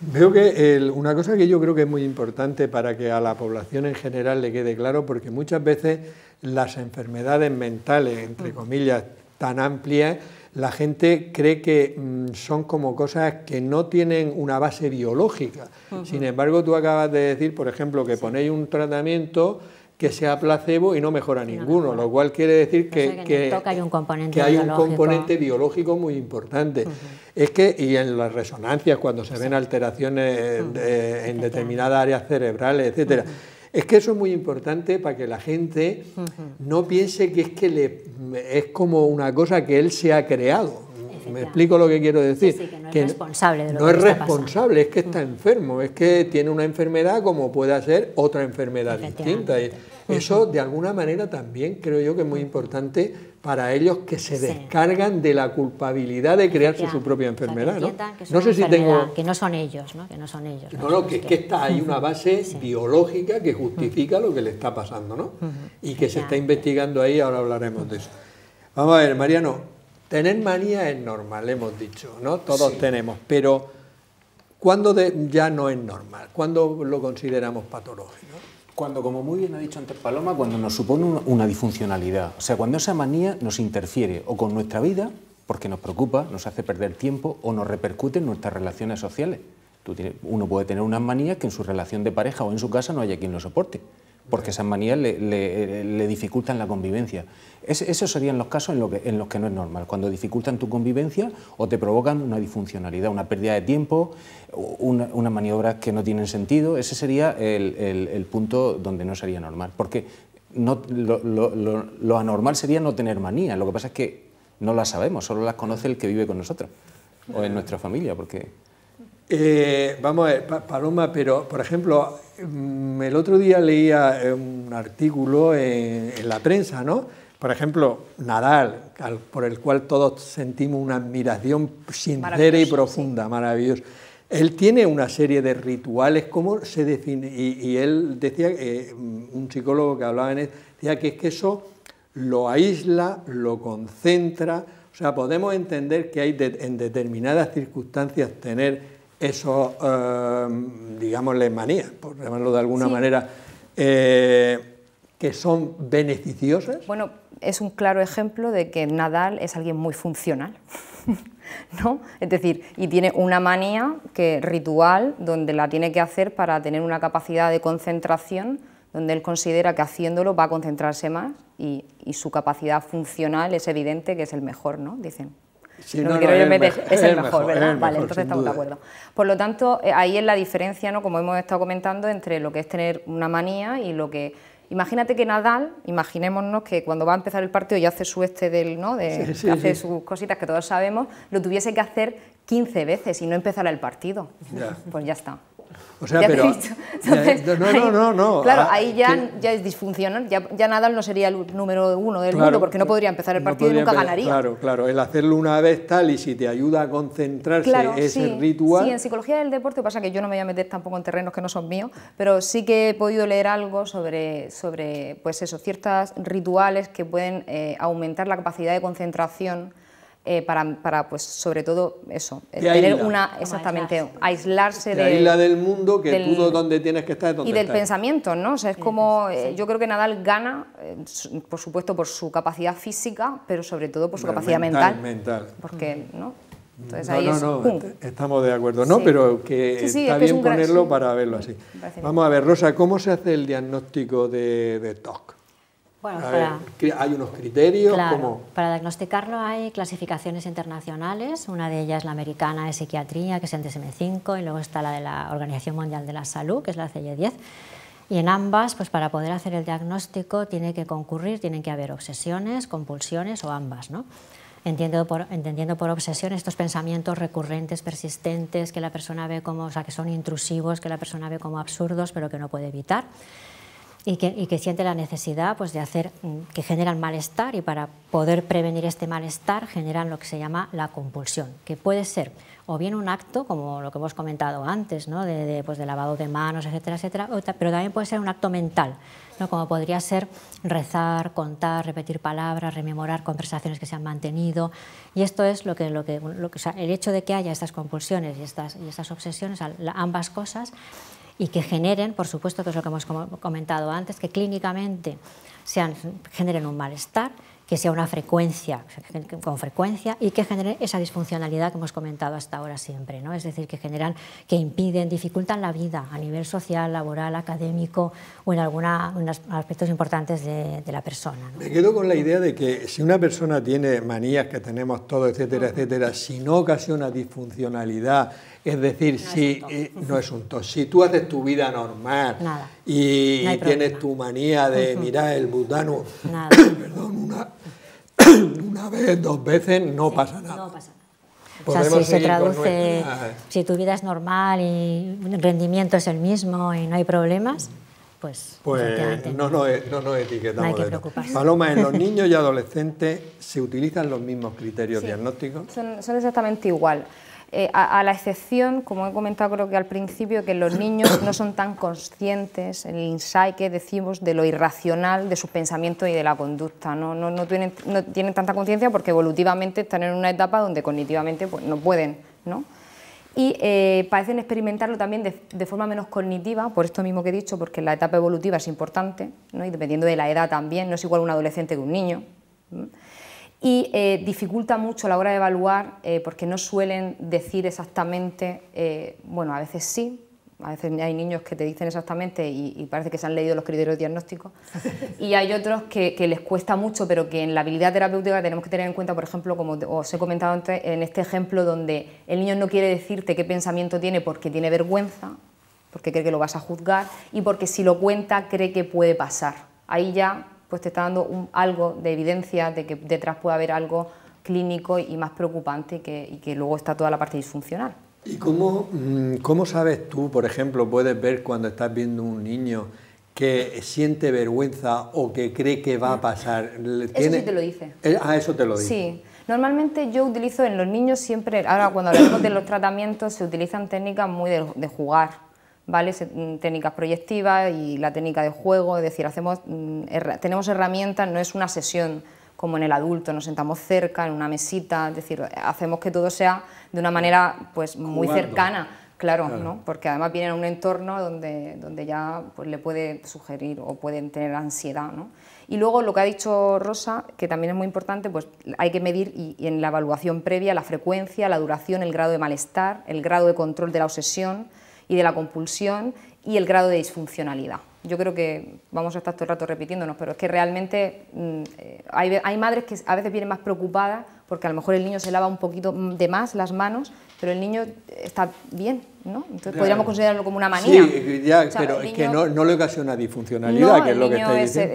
Veo que una cosa que yo creo que es muy importante para que a la población en general le quede claro, porque muchas veces las enfermedades mentales, entre comillas, tan amplias, la gente cree que son como cosas que no tienen una base biológica. Sin embargo, tú acabas de decir, por ejemplo, que ponéis un tratamiento que sea placebo y no mejora ninguno, lo cual quiere decir que hay un componente biológico muy importante. Es que, y en las resonancias, cuando se ven alteraciones en determinadas áreas cerebrales, etcétera, es que eso es muy importante para que la gente no piense que es como una cosa que él se ha creado. ¿Me explico lo que quiero decir? Sí, que no es responsable de lo no que es está responsable, es que está enfermo, es que tiene una enfermedad como puede ser otra enfermedad distinta. Y eso, de alguna manera, también creo yo que es muy importante para ellos, que se descargan de la culpabilidad de crearse su propia enfermedad, ¿no? No sé si tengo... Que no son ellos, ¿no? Que no son ellos. No, que hay una base biológica que justifica lo que le está pasando, ¿no? Y que se está investigando ahí, ahora hablaremos de eso. Vamos a ver, Mariano. Tener manía es normal, hemos dicho, ¿no? Todos tenemos, pero ¿cuándo ya no es normal? ¿Cuándo lo consideramos patológico? Cuando, como muy bien ha dicho antes Paloma, cuando nos supone una disfuncionalidad, o sea, cuando esa manía nos interfiere o con nuestra vida, porque nos preocupa, nos hace perder tiempo, o nos repercute en nuestras relaciones sociales. Uno puede tener unas manías que en su relación de pareja o en su casa no haya quien lo soporte, porque esas manías le dificultan la convivencia. Esos serían los casos en los que no es normal, cuando dificultan tu convivencia o te provocan una disfuncionalidad, una pérdida de tiempo, unas maniobras que no tienen sentido. Ese sería el punto donde no sería normal, porque lo anormal sería no tener manía. Lo que pasa es que no las sabemos, solo las conoce el que vive con nosotros o en nuestra familia, porque... Vamos a ver, Paloma, pero por ejemplo, el otro día leía un artículo en la prensa, ¿no? Por ejemplo, Nadal, por el cual todos sentimos una admiración sincera y profunda, maravilloso. Él tiene una serie de rituales, ¿cómo se define? Y él decía, un psicólogo que hablaba en él, decía que es que eso lo aísla, lo concentra, o sea, podemos entender que hay en determinadas circunstancias tener esos, digámosle, manías, por llamarlo de alguna manera, que son beneficiosas. Bueno, es un claro ejemplo de que Nadal es alguien muy funcional, ¿no? Es decir, y tiene una manía ritual donde la tiene que hacer para tener una capacidad de concentración, donde él considera que haciéndolo va a concentrarse más y su capacidad funcional es evidente que es el mejor, ¿no? Dicen. Sí, no, no, quiero yo meter, mejor, es el mejor, ¿verdad? El vale, mejor, entonces estamos de duda. acuerdo. Por lo tanto, ahí es la diferencia, ¿no? Como hemos estado comentando, entre lo que es tener una manía y lo que... Imagínate que Nadal, imaginémonos que cuando va a empezar el partido y hace su ¿no? Hace sus cositas que todos sabemos, lo tuviese que hacer 15 veces y no empezara el partido. Ya. Pues ya está. O sea, ¿Ya pero... Entonces, no. Claro, ahí ya es disfuncional, ya Nadal no sería el número 1 del mundo, porque no podría empezar el partido y nunca ganaría. Claro, el hacerlo una vez tal y si te ayuda a concentrarse ese ritual... Sí, en psicología del deporte pasa que yo no me voy a meter tampoco en terrenos que no son míos, pero sí que he podido leer algo sobre pues eso, ciertos rituales que pueden aumentar la capacidad de concentración para pues sobre todo eso, tener exactamente, aislarse del mundo, que tú donde tienes que estar es donde y del estás. Pensamiento, ¿no? O sea, es como, yo creo que Nadal gana, por supuesto, por su capacidad física, pero sobre todo por su capacidad mental. Porque, ¿no? Entonces ahí estamos de acuerdo, ¿no? Pero que está bien ponerlo para verlo así. Vamos a ver, Rosa, ¿cómo se hace el diagnóstico de TOC? Bueno, ¿hay unos criterios? Claro, para diagnosticarlo hay clasificaciones internacionales, una de ellas la americana de psiquiatría, que es el DSM-5, y luego está la de la Organización Mundial de la Salud, que es la CIE-10, y en ambas, pues para poder hacer el diagnóstico tienen que haber obsesiones, compulsiones o ambas, ¿no? Entendiendo por obsesión estos pensamientos recurrentes, persistentes, que la persona ve como, o sea, que son intrusivos, que la persona ve como absurdos, pero que no puede evitar. Y que siente la necesidad pues, de hacer, que generan malestar, y para poder prevenir este malestar generan lo que se llama la compulsión, que puede ser o bien un acto, como lo que hemos comentado antes, ¿no? Pues de lavado de manos, etcétera, etcétera, pero también puede ser un acto mental, ¿no? Como podría ser rezar, contar, repetir palabras, rememorar conversaciones que se han mantenido, y esto es o sea, el hecho de que haya estas compulsiones y estas obsesiones, ambas cosas, y que generen, por supuesto, que es lo que hemos comentado antes, que clínicamente generen un malestar, que sea una frecuencia, con frecuencia, y que generen esa disfuncionalidad que hemos comentado hasta ahora siempre, ¿no? Es decir, que impiden, dificultan la vida a nivel social, laboral, académico o en algunos aspectos importantes de la persona, ¿no? Me quedo con la idea de que si una persona tiene manías que tenemos todos, etcétera, etcétera, si no ocasiona disfuncionalidad, es decir, no es un TOC, si tú haces tu vida normal y tienes tu manía de mirar el butano, perdón, una vez, 2 veces, no pasa nada. No pasa nada. O sea, si se traduce, si tu vida es normal y el rendimiento es el mismo y no hay problemas, pues no nos etiquetamos. No hay que preocuparse. Paloma, en los niños y adolescentes se utilizan los mismos criterios diagnósticos. Son exactamente igual. A la excepción, como he comentado creo que al principio, que los niños no son tan conscientes, el insight que decimos, de lo irracional de sus pensamientos y de la conducta. No tienen tanta conciencia porque evolutivamente están en una etapa donde cognitivamente pues, no pueden, ¿no? Y parecen experimentarlo también de forma menos cognitiva, por esto mismo que he dicho, porque la etapa evolutiva es importante, ¿no? Y dependiendo de la edad también, no es igual un adolescente que un niño, ¿no? Y dificulta mucho a la hora de evaluar porque no suelen decir exactamente, bueno, a veces sí, a veces hay niños que te dicen exactamente y parece que se han leído los criterios diagnósticos, y hay otros que les cuesta mucho, pero que en la habilidad terapéutica tenemos que tener en cuenta, por ejemplo, como os he comentado antes, en este ejemplo donde el niño no quiere decirte qué pensamiento tiene porque tiene vergüenza, porque cree que lo vas a juzgar y porque si lo cuenta cree que puede pasar. Ahí ya pues te está dando algo de evidencia de que detrás puede haber algo clínico y más preocupante y que luego está toda la parte disfuncional. ¿Y cómo sabes tú, por ejemplo, puedes ver cuando estás viendo un niño que siente vergüenza o que cree que va a pasar? Eso sí te lo dice. Eso te lo dice. Sí, Normalmente yo utilizo en los niños siempre, ahora cuando hablamos de los tratamientos, se utilizan técnicas muy de jugar, ¿vale? Técnicas proyectivas y la técnica de juego, es decir, tenemos herramientas, no es una sesión como en el adulto, nos sentamos cerca, en una mesita, es decir, hacemos que todo sea de una manera pues muy cercana. Claro, ¿no? Porque además viene en un entorno donde ya pues, le puede sugerir o pueden tener ansiedad, ¿no? Y luego lo que ha dicho Rosa, que también es muy importante, pues hay que medir y en la evaluación previa la frecuencia, la duración, el grado de malestar, el grado de control de la obsesión y de la compulsión y el grado de disfuncionalidad. Yo creo que vamos a estar todo el rato repitiéndonos, pero es que realmente hay madres que a veces vienen más preocupadas porque a lo mejor el niño se lava un poquito de más las manos, pero el niño está bien, ¿no? Entonces podríamos considerarlo como una manía. Sí, ya, o sea, pero es que no le ocasiona disfuncionalidad, no, que es lo que está diciendo.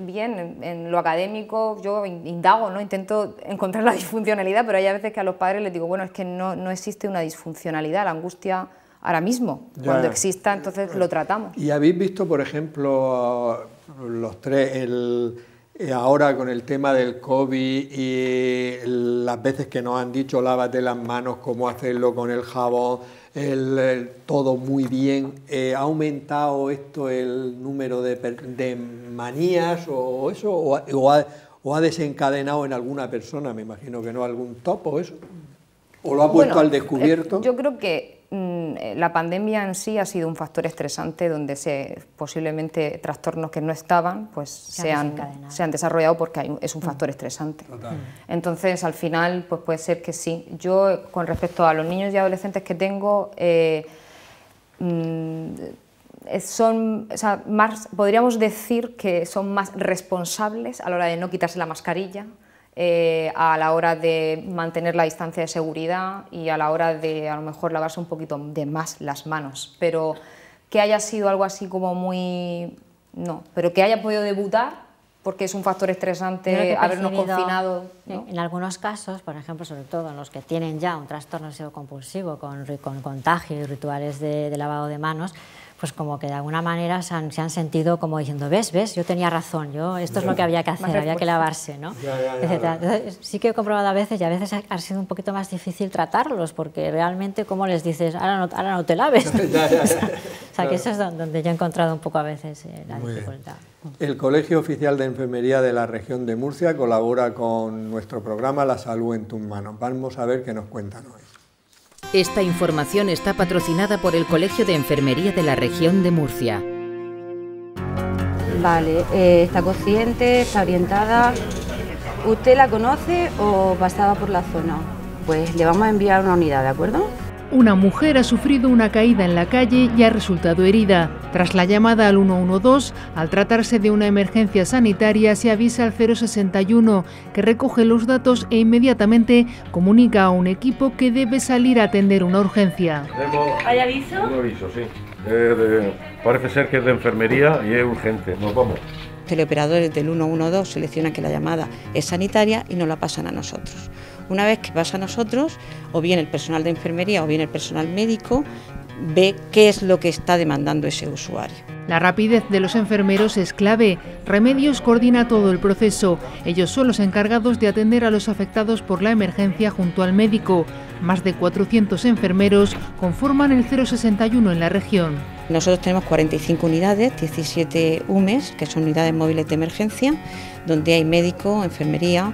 Bien, en lo académico yo indago, ¿no? Intento encontrar la disfuncionalidad, pero hay a veces que a los padres les digo, bueno, es que no existe una disfuncionalidad, la angustia ahora mismo, cuando exista, entonces lo tratamos. ¿Y habéis visto, por ejemplo, los tres, ahora con el tema del COVID y las veces que nos han dicho lávate las manos, cómo hacerlo con el jabón, todo muy bien, ¿ha aumentado esto el número de manías o eso? ¿O ha desencadenado en alguna persona, me imagino que no, algún top o eso? ¿O lo ha puesto al descubierto? Yo creo que la pandemia en sí ha sido un factor estresante donde posiblemente trastornos que no estaban pues se han desarrollado porque es un factor estresante. Total. Entonces, al final, pues puede ser que sí. Yo, con respecto a los niños y adolescentes que tengo, podríamos decir que son más responsables a la hora de no quitarse la mascarilla, a la hora de mantener la distancia de seguridad y a la hora de a lo mejor lavarse un poquito de más las manos, pero que haya sido algo así como muy... no, pero que haya podido debutar porque es un factor estresante habernos confinado, ¿no? En algunos casos, por ejemplo, sobre todo en los que tienen ya un trastorno obsesivo-compulsivo con contagio y rituales de lavado de manos, pues como que de alguna manera se han sentido como diciendo, ves, yo tenía razón, esto es lo que había que hacer, había que lavarse, ¿no? Entonces, sí que he comprobado a veces, y a veces ha sido un poquito más difícil tratarlos, porque realmente, ¿cómo les dices? Ahora no te laves. O sea, que eso es donde yo he encontrado un poco a veces la dificultad. El Colegio Oficial de Enfermería de la Región de Murcia colabora con nuestro programa La Salud en tus manos. Vamos a ver qué nos cuentan hoy. Esta información está patrocinada por el Colegio de Enfermería de la Región de Murcia. Vale, está consciente, está orientada. ¿Usted la conoce o pasaba por la zona? Pues le vamos a enviar una unidad, ¿de acuerdo? Una mujer ha sufrido una caída en la calle y ha resultado herida. Tras la llamada al 112, al tratarse de una emergencia sanitaria, se avisa al 061, que recoge los datos e inmediatamente comunica a un equipo que debe salir a atender una urgencia. ¿Hay aviso? Un aviso, sí. Parece ser que es de enfermería y es urgente. Nos vamos. Teleoperadores del 112 seleccionan que la llamada es sanitaria y nos la pasan a nosotros. Una vez que pasa a nosotros, o bien el personal de enfermería o bien el personal médico ve qué es lo que está demandando ese usuario. La rapidez de los enfermeros es clave. Remedios coordina todo el proceso. Ellos son los encargados de atender a los afectados por la emergencia junto al médico. Más de 400 enfermeros conforman el 061 en la región. Nosotros tenemos 45 unidades, 17 UMES, que son unidades móviles de emergencia, donde hay médico, enfermería,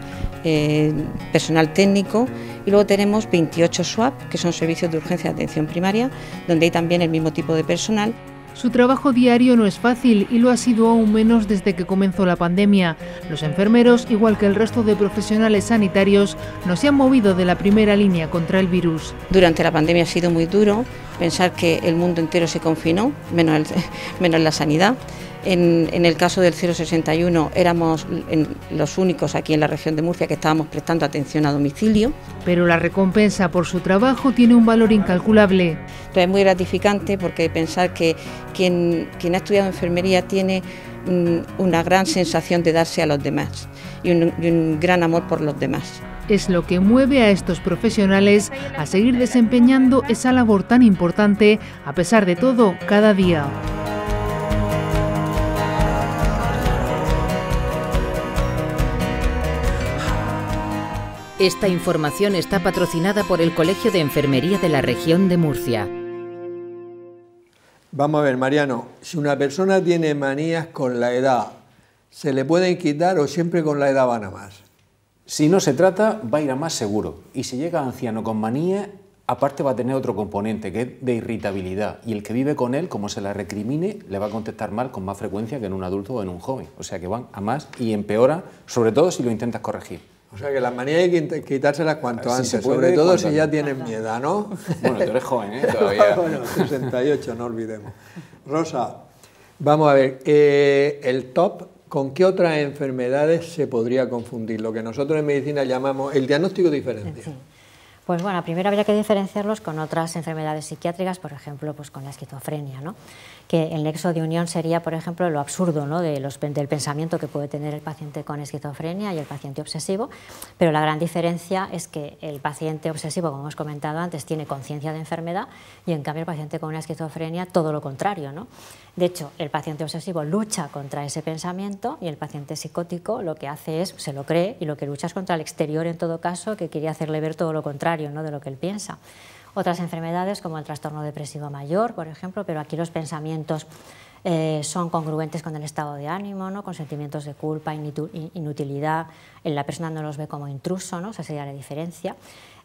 personal técnico, y luego tenemos 28 SWAP, que son servicios de urgencia de atención primaria, donde hay también el mismo tipo de personal. Su trabajo diario no es fácil y lo ha sido aún menos desde que comenzó la pandemia. Los enfermeros, igual que el resto de profesionales sanitarios, no se han movido de la primera línea contra el virus. Durante la pandemia ha sido muy duro pensar que el mundo entero se confinó, menos la sanidad. En el caso del 061 éramos los únicos aquí en la región de Murcia que estábamos prestando atención a domicilio. Pero la recompensa por su trabajo tiene un valor incalculable. Entonces es muy gratificante porque pensar que quien ha estudiado enfermería tiene una gran sensación de darse a los demás y un gran amor por los demás. Es lo que mueve a estos profesionales a seguir desempeñando esa labor tan importante, a pesar de todo, cada día. Esta información está patrocinada por el Colegio de Enfermería de la Región de Murcia. Vamos a ver, Mariano, si una persona tiene manías con la edad, ¿se le pueden quitar o siempre con la edad van a más? Si no se trata, va a ir a más seguro. Y si llega anciano con manías, aparte va a tener otro componente, que es de irritabilidad. Y el que vive con él, como se la recrimine, le va a contestar mal con más frecuencia que en un adulto o en un joven. O sea que van a más y empeora, sobre todo si lo intentas corregir. O sea que las manías hay que quitárselas cuanto antes, se puede, sobre todo si ya tienen miedo, ¿no? Bueno, tú eres joven, ¿eh? Todavía. Bueno, 68, no olvidemos. Rosa, vamos a ver, el TOP, ¿con qué otras enfermedades se podría confundir? Lo que nosotros en medicina llamamos el diagnóstico diferencial. Sí. Pues bueno, primero habría que diferenciarlos con otras enfermedades psiquiátricas, por ejemplo, pues con la esquizofrenia, ¿no? Que el nexo de unión sería, por ejemplo, lo absurdo, ¿no? del pensamiento que puede tener el paciente con esquizofrenia y el paciente obsesivo, pero la gran diferencia es que el paciente obsesivo, como hemos comentado antes, tiene conciencia de enfermedad y en cambio el paciente con una esquizofrenia todo lo contrario, ¿no? De hecho, el paciente obsesivo lucha contra ese pensamiento y el paciente psicótico lo que hace es, se lo cree y lo que lucha es contra el exterior en todo caso, que quiere hacerle ver todo lo contrario, ¿no? de lo que él piensa. Otras enfermedades como el trastorno depresivo mayor, por ejemplo, pero aquí los pensamientos son congruentes con el estado de ánimo, ¿no? con sentimientos de culpa, inutilidad, la persona no los ve como intruso, ¿no? Esa sería la diferencia.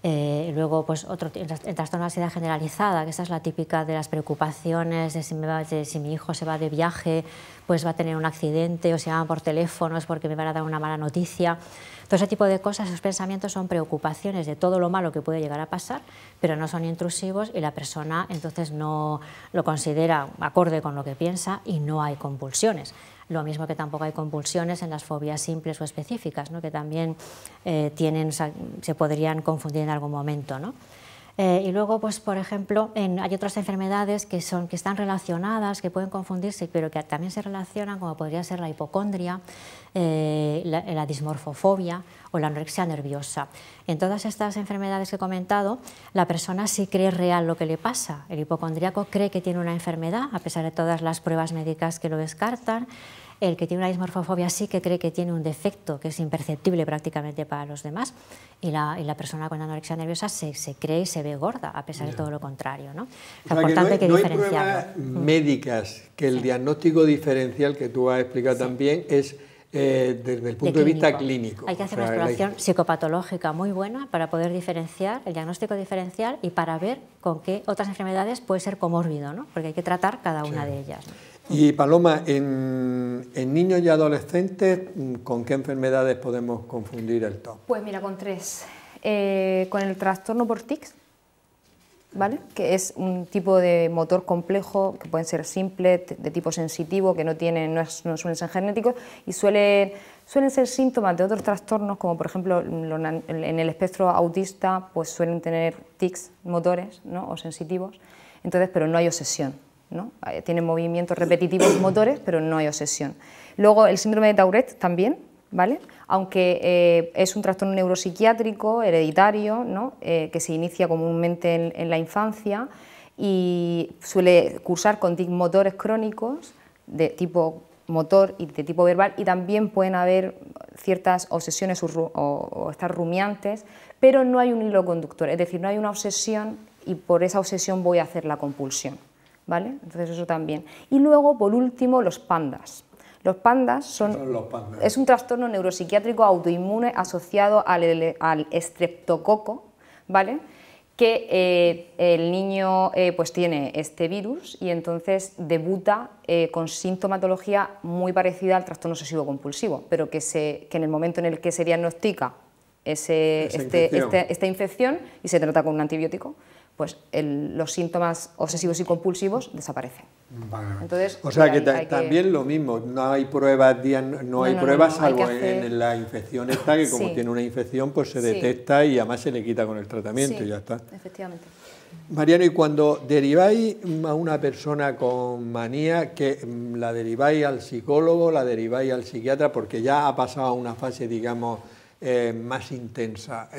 Luego, pues el trastorno de ansiedad generalizada, que esa es la típica de las preocupaciones de si mi hijo se va de viaje, pues va a tener un accidente, o se llama por teléfono, es porque me van a dar una mala noticia. Todo ese tipo de cosas, esos pensamientos son preocupaciones de todo lo malo que puede llegar a pasar, pero no son intrusivos y la persona entonces no lo considera acorde con lo que piensa y no hay compulsiones. Lo mismo que tampoco hay compulsiones en las fobias simples o específicas, ¿no? que también se podrían confundir en algún momento, ¿no? Y luego, pues, por ejemplo, hay otras enfermedades que están relacionadas, que pueden confundirse, pero que también se relacionan, como podría ser la hipocondria, la dismorfofobia o la anorexia nerviosa. En todas estas enfermedades que he comentado, la persona sí cree real lo que le pasa. El hipocondríaco cree que tiene una enfermedad, a pesar de todas las pruebas médicas que lo descartan. El que tiene una dismorfofobia sí que cree que tiene un defecto que es imperceptible prácticamente para los demás y la persona con anorexia nerviosa se cree y se ve gorda, a pesar de todo lo contrario, ¿no? O sea, importante que no hay pruebas médicas, que el diagnóstico diferencial que tú has explicado también es desde el punto de vista clínico. Hay que hacer una exploración psicopatológica muy buena para poder diferenciar el diagnóstico diferencial y para ver con qué otras enfermedades puede ser comórbido, ¿no? Porque hay que tratar cada una de ellas, ¿no? Y Paloma, en niños y adolescentes, ¿con qué enfermedades podemos confundir el TOP? Pues mira, con tres. Con el trastorno por tics, ¿vale? Que es un tipo de motor complejo, que pueden ser simples, de tipo sensitivo, que no suelen ser genéticos, y suelen ser síntomas de otros trastornos, como por ejemplo en el espectro autista, pues suelen tener tics motores, ¿no? o sensitivos, entonces, pero no hay obsesión, ¿no? Tienen movimientos repetitivos motores, pero no hay obsesión. Luego el síndrome de Tourette también, ¿vale? Aunque es un trastorno neuropsiquiátrico hereditario, ¿no? Que se inicia comúnmente en la infancia y suele cursar con tics motores crónicos de tipo motor y de tipo verbal, y también pueden haber ciertas obsesiones o estar rumiantes, pero no hay un hilo conductor, es decir, no hay una obsesión y por esa obsesión voy a hacer la compulsión, ¿vale? Entonces eso también. Y luego, por último, los pandas. Los pandas es un trastorno neuropsiquiátrico autoinmune asociado al estreptococo, ¿vale? Que el niño pues tiene este virus y entonces debuta con sintomatología muy parecida al trastorno obsesivo compulsivo, pero que en el momento en el que se diagnostica esta infección y se trata con un antibiótico, pues los síntomas obsesivos y compulsivos desaparecen. Vale. Entonces, o sea que también lo mismo, no hay pruebas, salvo en la infección esta, que como tiene una infección pues se detecta y además se le quita con el tratamiento y ya está. Efectivamente. Mariano, y cuando deriváis a una persona con manía, que la deriváis al psicólogo, la deriváis al psiquiatra, porque ya ha pasado a una fase, digamos, más intensa,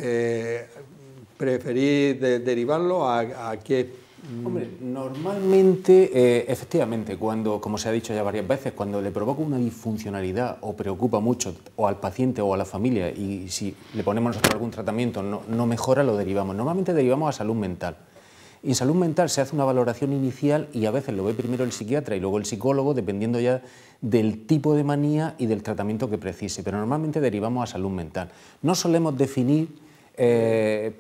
¿preferís derivarlo a qué Hombre, normalmente, efectivamente, cuando, como se ha dicho ya varias veces, cuando le provoca una disfuncionalidad o preocupa mucho o al paciente o a la familia y si le ponemos nosotros algún tratamiento no mejora, lo derivamos. Normalmente derivamos a salud mental. Y en salud mental se hace una valoración inicial y a veces lo ve primero el psiquiatra y luego el psicólogo, dependiendo ya del tipo de manía y del tratamiento que precise, pero normalmente derivamos a salud mental. No solemos definir,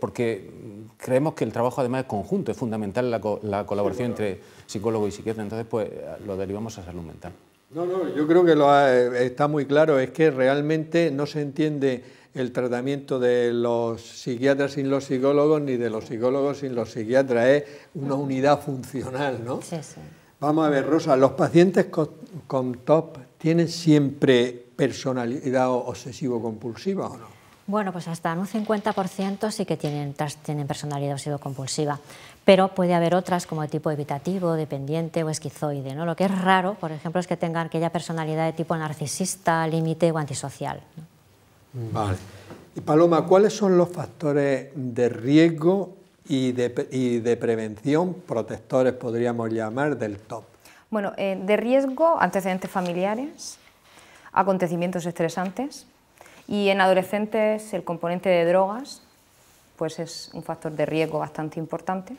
porque creemos que el trabajo además es conjunto, es fundamental la colaboración entre psicólogo y psiquiatra, entonces pues lo derivamos a salud mental. No, yo creo que está muy claro, es que realmente no se entiende el tratamiento de los psiquiatras sin los psicólogos ni de los psicólogos sin los psiquiatras, es una unidad funcional, ¿no? Sí, sí. Vamos a ver, Rosa, ¿los pacientes con TOP tienen siempre personalidad obsesivo-compulsiva o no? Bueno, pues hasta en un 50% sí que tienen personalidad obsesivo-compulsiva, pero puede haber otras como de tipo evitativo, dependiente o esquizoide, ¿no? Lo que es raro, por ejemplo, es que tengan aquella personalidad de tipo narcisista, límite o antisocial, ¿no? Vale. Y Paloma, ¿cuáles son los factores de riesgo y de prevención, protectores podríamos llamar, del TOP? Bueno, de riesgo, antecedentes familiares, acontecimientos estresantes, y en adolescentes el componente de drogas pues es un factor de riesgo bastante importante.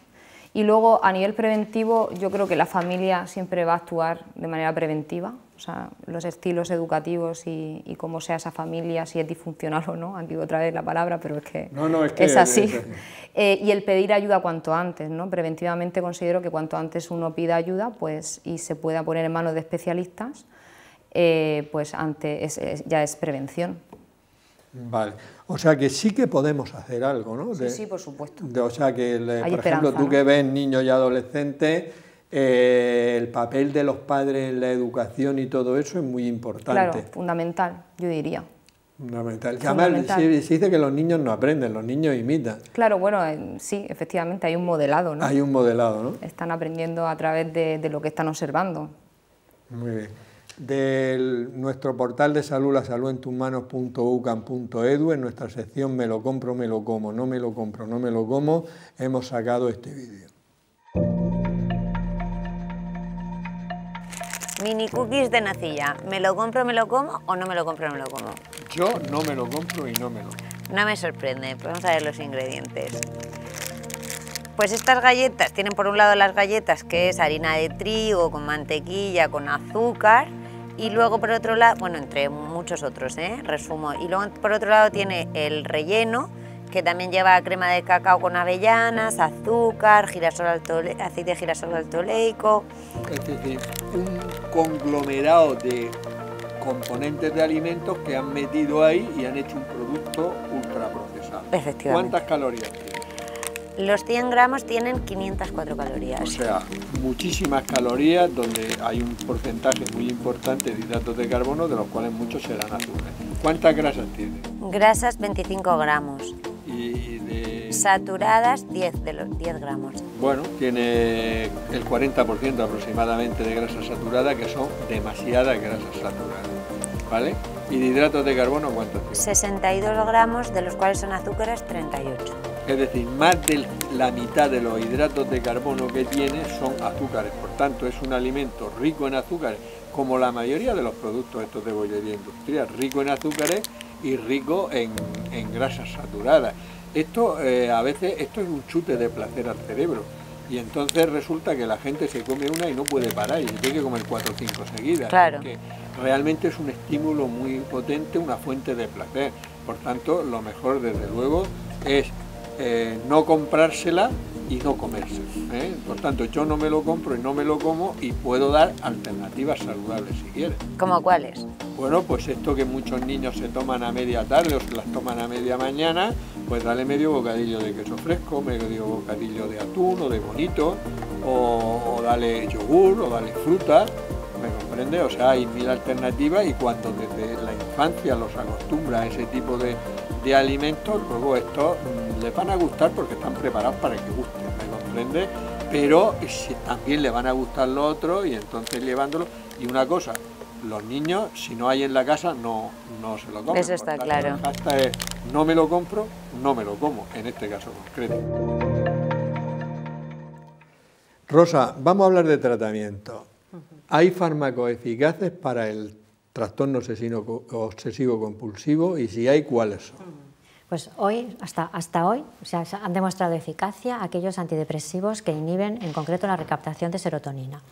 Y luego a nivel preventivo yo creo que la familia siempre va a actuar de manera preventiva, o sea, los estilos educativos y cómo sea esa familia, si es disfuncional o no, aquí otra vez la palabra, pero es que, es así. Y el pedir ayuda cuanto antes, ¿no? Preventivamente considero que cuanto antes uno pida ayuda pues, y se pueda poner en manos de especialistas, pues ya es prevención. Vale, o sea que sí que podemos hacer algo, ¿no? Sí, por supuesto. O sea que, por ejemplo, tú que ves niños y adolescentes, el papel de los padres en la educación y todo eso es muy importante. Claro, fundamental, yo diría. Fundamental. Además, se dice que los niños no aprenden, los niños imitan. Claro, bueno, sí, efectivamente, hay un modelado, ¿no? Hay un modelado, ¿no? Están aprendiendo a través de lo que están observando. Muy bien. De nuestro portal de salud, lasaludentusmanos.ucam.edu, en nuestra sección Me lo compro, me lo como, no me lo compro, no me lo como, hemos sacado este vídeo. Mini cookies de nocilla. ¿Me lo compro, me lo como o no me lo compro, no me lo como? Yo no me lo compro y no me lo como. No me sorprende, pues vamos a ver los ingredientes. Pues estas galletas tienen por un lado las galletas, que es harina de trigo con mantequilla, con azúcar, y luego por otro lado, bueno, entre muchos otros, resumo, y luego por otro lado tiene el relleno, que también lleva crema de cacao con avellanas, azúcar, aceite de girasol alto oleico. Es decir, un conglomerado de componentes de alimentos que han metido ahí y han hecho un producto ultraprocesado. Efectivamente. ¿Cuántas calorías tiene? Los 100 gramos tienen 504 calorías. O sea, muchísimas calorías, donde hay un porcentaje muy importante de hidratos de carbono, de los cuales muchos serán azúcares. ¿Cuántas grasas tiene? Grasas 25 gramos. ¿Y de...? Saturadas 10 gramos. Bueno, tiene el 40% aproximadamente de grasas saturadas, que son demasiadas grasas saturadas, ¿vale? ¿Y de hidratos de carbono cuántos tiene? 62 gramos, de los cuales son azúcares 38. Es decir, más de la mitad de los hidratos de carbono que tiene son azúcares. Por tanto, es un alimento rico en azúcares, como la mayoría de los productos estos de bollería industrial, rico en azúcares y rico en grasas saturadas. Esto a veces es un chute de placer al cerebro. Y entonces resulta que la gente se come una y no puede parar y tiene que comer 4 o 5 seguidas. Claro. Porque realmente es un estímulo muy potente, una fuente de placer. Por tanto, lo mejor, desde luego, es no comprársela y no comérsela. Por tanto, yo no me lo compro y no me lo como y puedo dar alternativas saludables si quieres. ¿Cómo cuáles? Bueno, pues esto que muchos niños se toman a media tarde o se las toman a media mañana, pues dale medio bocadillo de queso fresco, medio bocadillo de atún o de bonito, o dale yogur o dale fruta, ¿me comprende? O sea, hay mil alternativas y cuando desde la infancia los acostumbra a ese tipo de alimentos, luego estos les van a gustar porque están preparados para que gusten, ¿me comprende? Pero también le van a gustar los otros y entonces llevándolo. Y una cosa, los niños, si no hay en la casa, no se lo comen. Eso está claro. Hasta es, no me lo compro, no me lo como, en este caso concreto. Rosa, vamos a hablar de tratamiento. ¿Hay fármacos eficaces para el trastorno obsesivo-compulsivo? Y si hay, ¿cuáles son? Pues hoy, hasta hoy, se han demostrado eficacia aquellos antidepresivos que inhiben en concreto la recaptación de serotonina.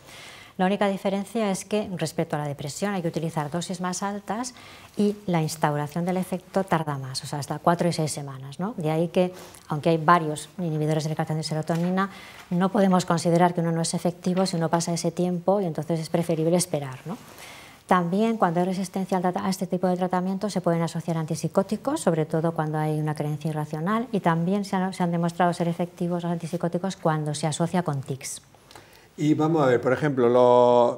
La única diferencia es que respecto a la depresión hay que utilizar dosis más altas y la instauración del efecto tarda más, o sea, hasta 4 y 6 semanas, ¿no? De ahí que, aunque hay varios inhibidores de recaptación de serotonina, no podemos considerar que uno no es efectivo si uno pasa ese tiempo y entonces es preferible esperar, ¿no? También, cuando hay resistencia a este tipo de tratamiento, se pueden asociar antipsicóticos, sobre todo cuando hay una creencia irracional, y también se han demostrado ser efectivos los antipsicóticos cuando se asocia con tics. Y vamos a ver, por ejemplo,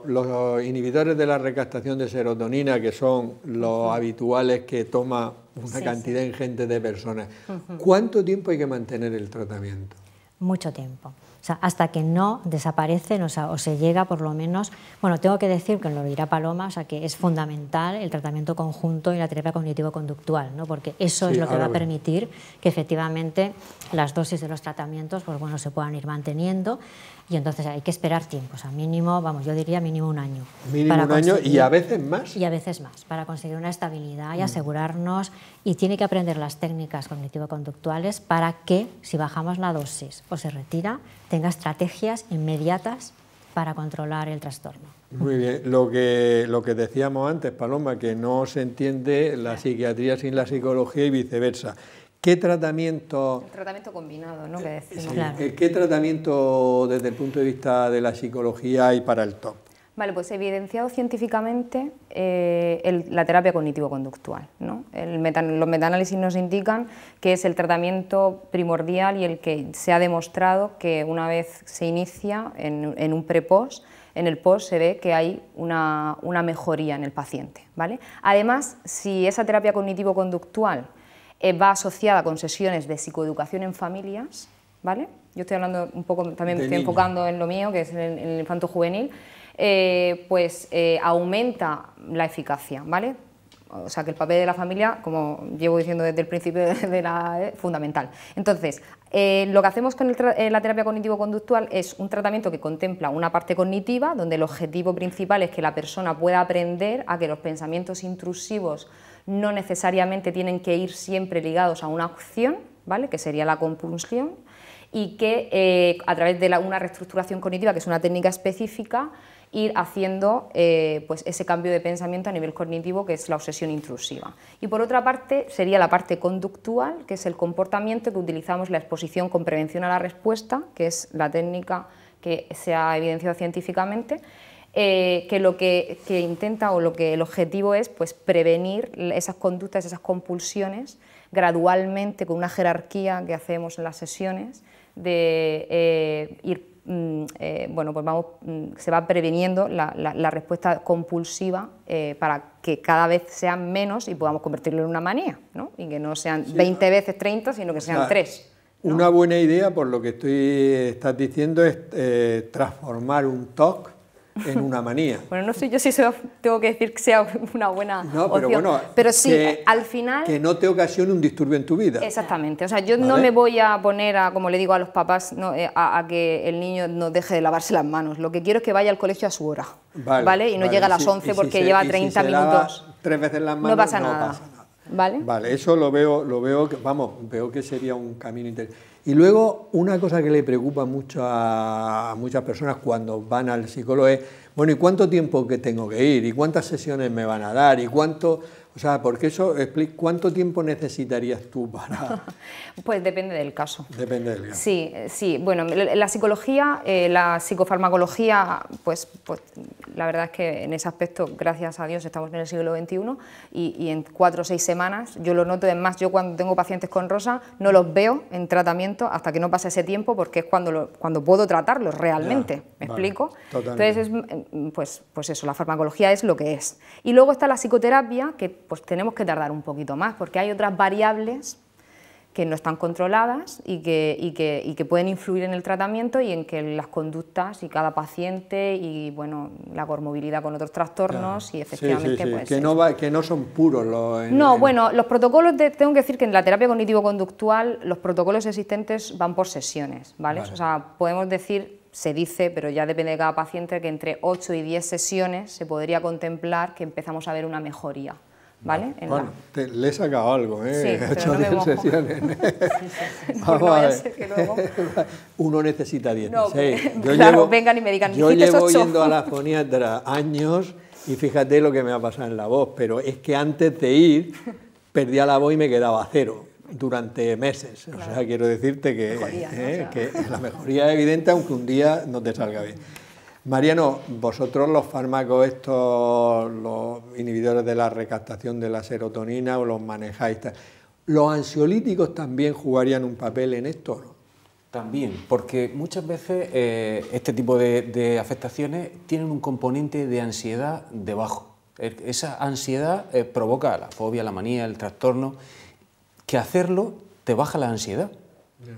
los inhibidores de la recaptación de serotonina, que son los habituales que toma una cantidad ingente de personas, ¿cuánto tiempo hay que mantener el tratamiento? Mucho tiempo. O sea, hasta que no desaparecen, o se llega por lo menos... Bueno, tengo que decir, que lo dirá Paloma, o sea, que es fundamental el tratamiento conjunto y la terapia cognitivo-conductual, ¿no? Porque eso es lo que va a permitir que efectivamente las dosis de los tratamientos, pues bueno, se puedan ir manteniendo, y entonces hay que esperar tiempo, o sea, mínimo, vamos, yo diría mínimo un año. Mínimo un año y a veces más. Y a veces más, para conseguir una estabilidad y asegurarnos, y tiene que aprender las técnicas cognitivo-conductuales para que, si bajamos la dosis o se retira, tenga estrategias inmediatas para controlar el trastorno. Muy bien, lo que decíamos antes, Paloma, que no se entiende la psiquiatría sin la psicología y viceversa. ¿Qué tratamiento? El tratamiento combinado, ¿no? Que decimos. Claro. ¿Qué tratamiento desde el punto de vista de la psicología hay para el TOC? Vale, pues evidenciado científicamente la terapia cognitivo-conductual, ¿no? Los metaanálisis nos indican que es el tratamiento primordial y el que se ha demostrado que una vez se inicia en un pre-post, en el post se ve que hay una mejoría en el paciente, ¿vale? Además, si esa terapia cognitivo-conductual va asociada con sesiones de psicoeducación en familias, ¿vale? Yo estoy hablando un poco, también me estoy enfocando en lo mío, que es en el infanto juvenil, pues aumenta la eficacia, ¿vale? O sea que el papel de la familia, como llevo diciendo desde el principio, es fundamental. Entonces, lo que hacemos con la terapia cognitivo-conductual es un tratamiento que contempla una parte cognitiva, donde el objetivo principal es que la persona pueda aprender a que los pensamientos intrusivos no necesariamente tienen que ir siempre ligados a una acción, ¿vale? Que sería la compulsión, y que a través de una reestructuración cognitiva, que es una técnica específica, ir haciendo pues ese cambio de pensamiento a nivel cognitivo, que es la obsesión intrusiva. Y por otra parte sería la parte conductual, que es el comportamiento que utilizamos, la exposición con prevención a la respuesta, que es la técnica que se ha evidenciado científicamente, que lo que intenta, o lo que el objetivo es, pues prevenir esas conductas, esas compulsiones, gradualmente, con una jerarquía que hacemos en las sesiones, de ir, bueno, pues se va preveniendo la respuesta compulsiva para que cada vez sean menos y podamos convertirlo en una manía, ¿no? Y que no sean 20 veces 30, sino que sean 3. ¿no? Una buena idea, por lo que estás diciendo, es transformar un TOC en una manía. Bueno, no sé yo si tengo que decir que sea una buena pero opción, bueno, pero sí, al final... Que no te ocasione un disturbio en tu vida. Exactamente, o sea, yo no me voy a poner, como le digo a los papás, a que el niño no deje de lavarse las manos. Lo que quiero es que vaya al colegio a su hora, ¿vale? Y no llegue a las 11 porque lleva 30 minutos. 3 veces las manos, no pasa nada. ¿Vale? Vale, eso lo veo que, vamos, veo que sería un camino interesante. Y luego, una cosa que le preocupa mucho a muchas personas cuando van al psicólogo es, bueno, ¿y cuánto tiempo que tengo que ir? ¿Y cuántas sesiones me van a dar? ¿Y cuánto...? O sea, porque eso, ¿cuánto tiempo necesitarías tú para...? Pues depende del caso. Depende del caso. Sí, sí. Bueno, la psicología, la psicofarmacología, pues la verdad es que en ese aspecto, gracias a Dios, estamos en el siglo XXI y en 4 o 6 semanas, yo lo noto. Además, yo cuando tengo pacientes con Rosa no los veo en tratamiento hasta que no pasa ese tiempo, porque es cuando puedo tratarlos realmente. ¿Me explico? Totalmente. Entonces, pues eso, la farmacología es lo que es. Y luego está la psicoterapia, que pues tenemos que tardar un poquito más, porque hay otras variables que no están controladas y que pueden influir en el tratamiento y en que las conductas y cada paciente y bueno, la comorbilidad con otros trastornos, claro. Y efectivamente... Sí. Pues, que no son puros los... Bueno, los protocolos, tengo que decir que en la terapia cognitivo-conductual los protocolos existentes van por sesiones, ¿vale? O sea, podemos decir se dice, pero ya depende de cada paciente, que entre 8 y 10 sesiones se podría contemplar que empezamos a ver una mejoría. ¿Vale? Bueno, le he sacado algo, ¿eh? Sí, 8 o 10 sesiones. Vamos a ver. Luego... Uno necesita 16. No, claro, vengan y me digan, yo llevo yendo a la foniatra años y fíjate lo que me ha pasado en la voz, pero es que antes de ir perdía la voz y me quedaba a cero durante meses. Claro. O sea, quiero decirte que, mejoría, ¿no? O sea... que la mejoría es evidente, aunque un día no te salga bien. Mariano, vosotros los fármacos estos, los inhibidores de la recaptación de la serotonina, os los manejáis. ¿Los ansiolíticos también jugarían un papel en esto, no? También, porque muchas veces este tipo de afectaciones tienen un componente de ansiedad debajo. Esa ansiedad provoca la fobia, la manía, el trastorno, que hacerlo te baja la ansiedad.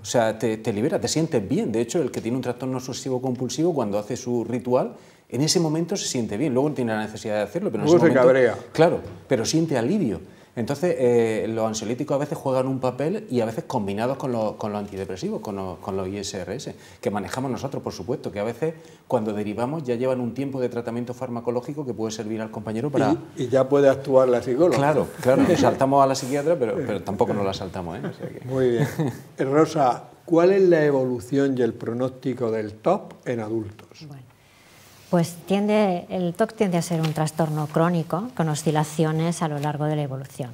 O sea, te libera, te sientes bien. De hecho, el que tiene un trastorno obsesivo compulsivo, cuando hace su ritual, en ese momento se siente bien. Luego tiene la necesidad de hacerlo, pero en ese momento... se cabrea. Claro, pero siente alivio. Entonces, los ansiolíticos a veces juegan un papel y a veces combinados con los antidepresivos, con los ISRS, que manejamos nosotros, por supuesto, que a veces cuando derivamos ya llevan un tiempo de tratamiento farmacológico que puede servir al compañero para... Y ya puede actuar la psicóloga. Claro, claro, nos saltamos a la psiquiatra, pero tampoco nos la saltamos, ¿eh? O sea que... Muy bien. Rosa, ¿cuál es la evolución y el pronóstico del TOC en adultos? Bueno. Pues el TOC tiende a ser un trastorno crónico con oscilaciones a lo largo de la evolución.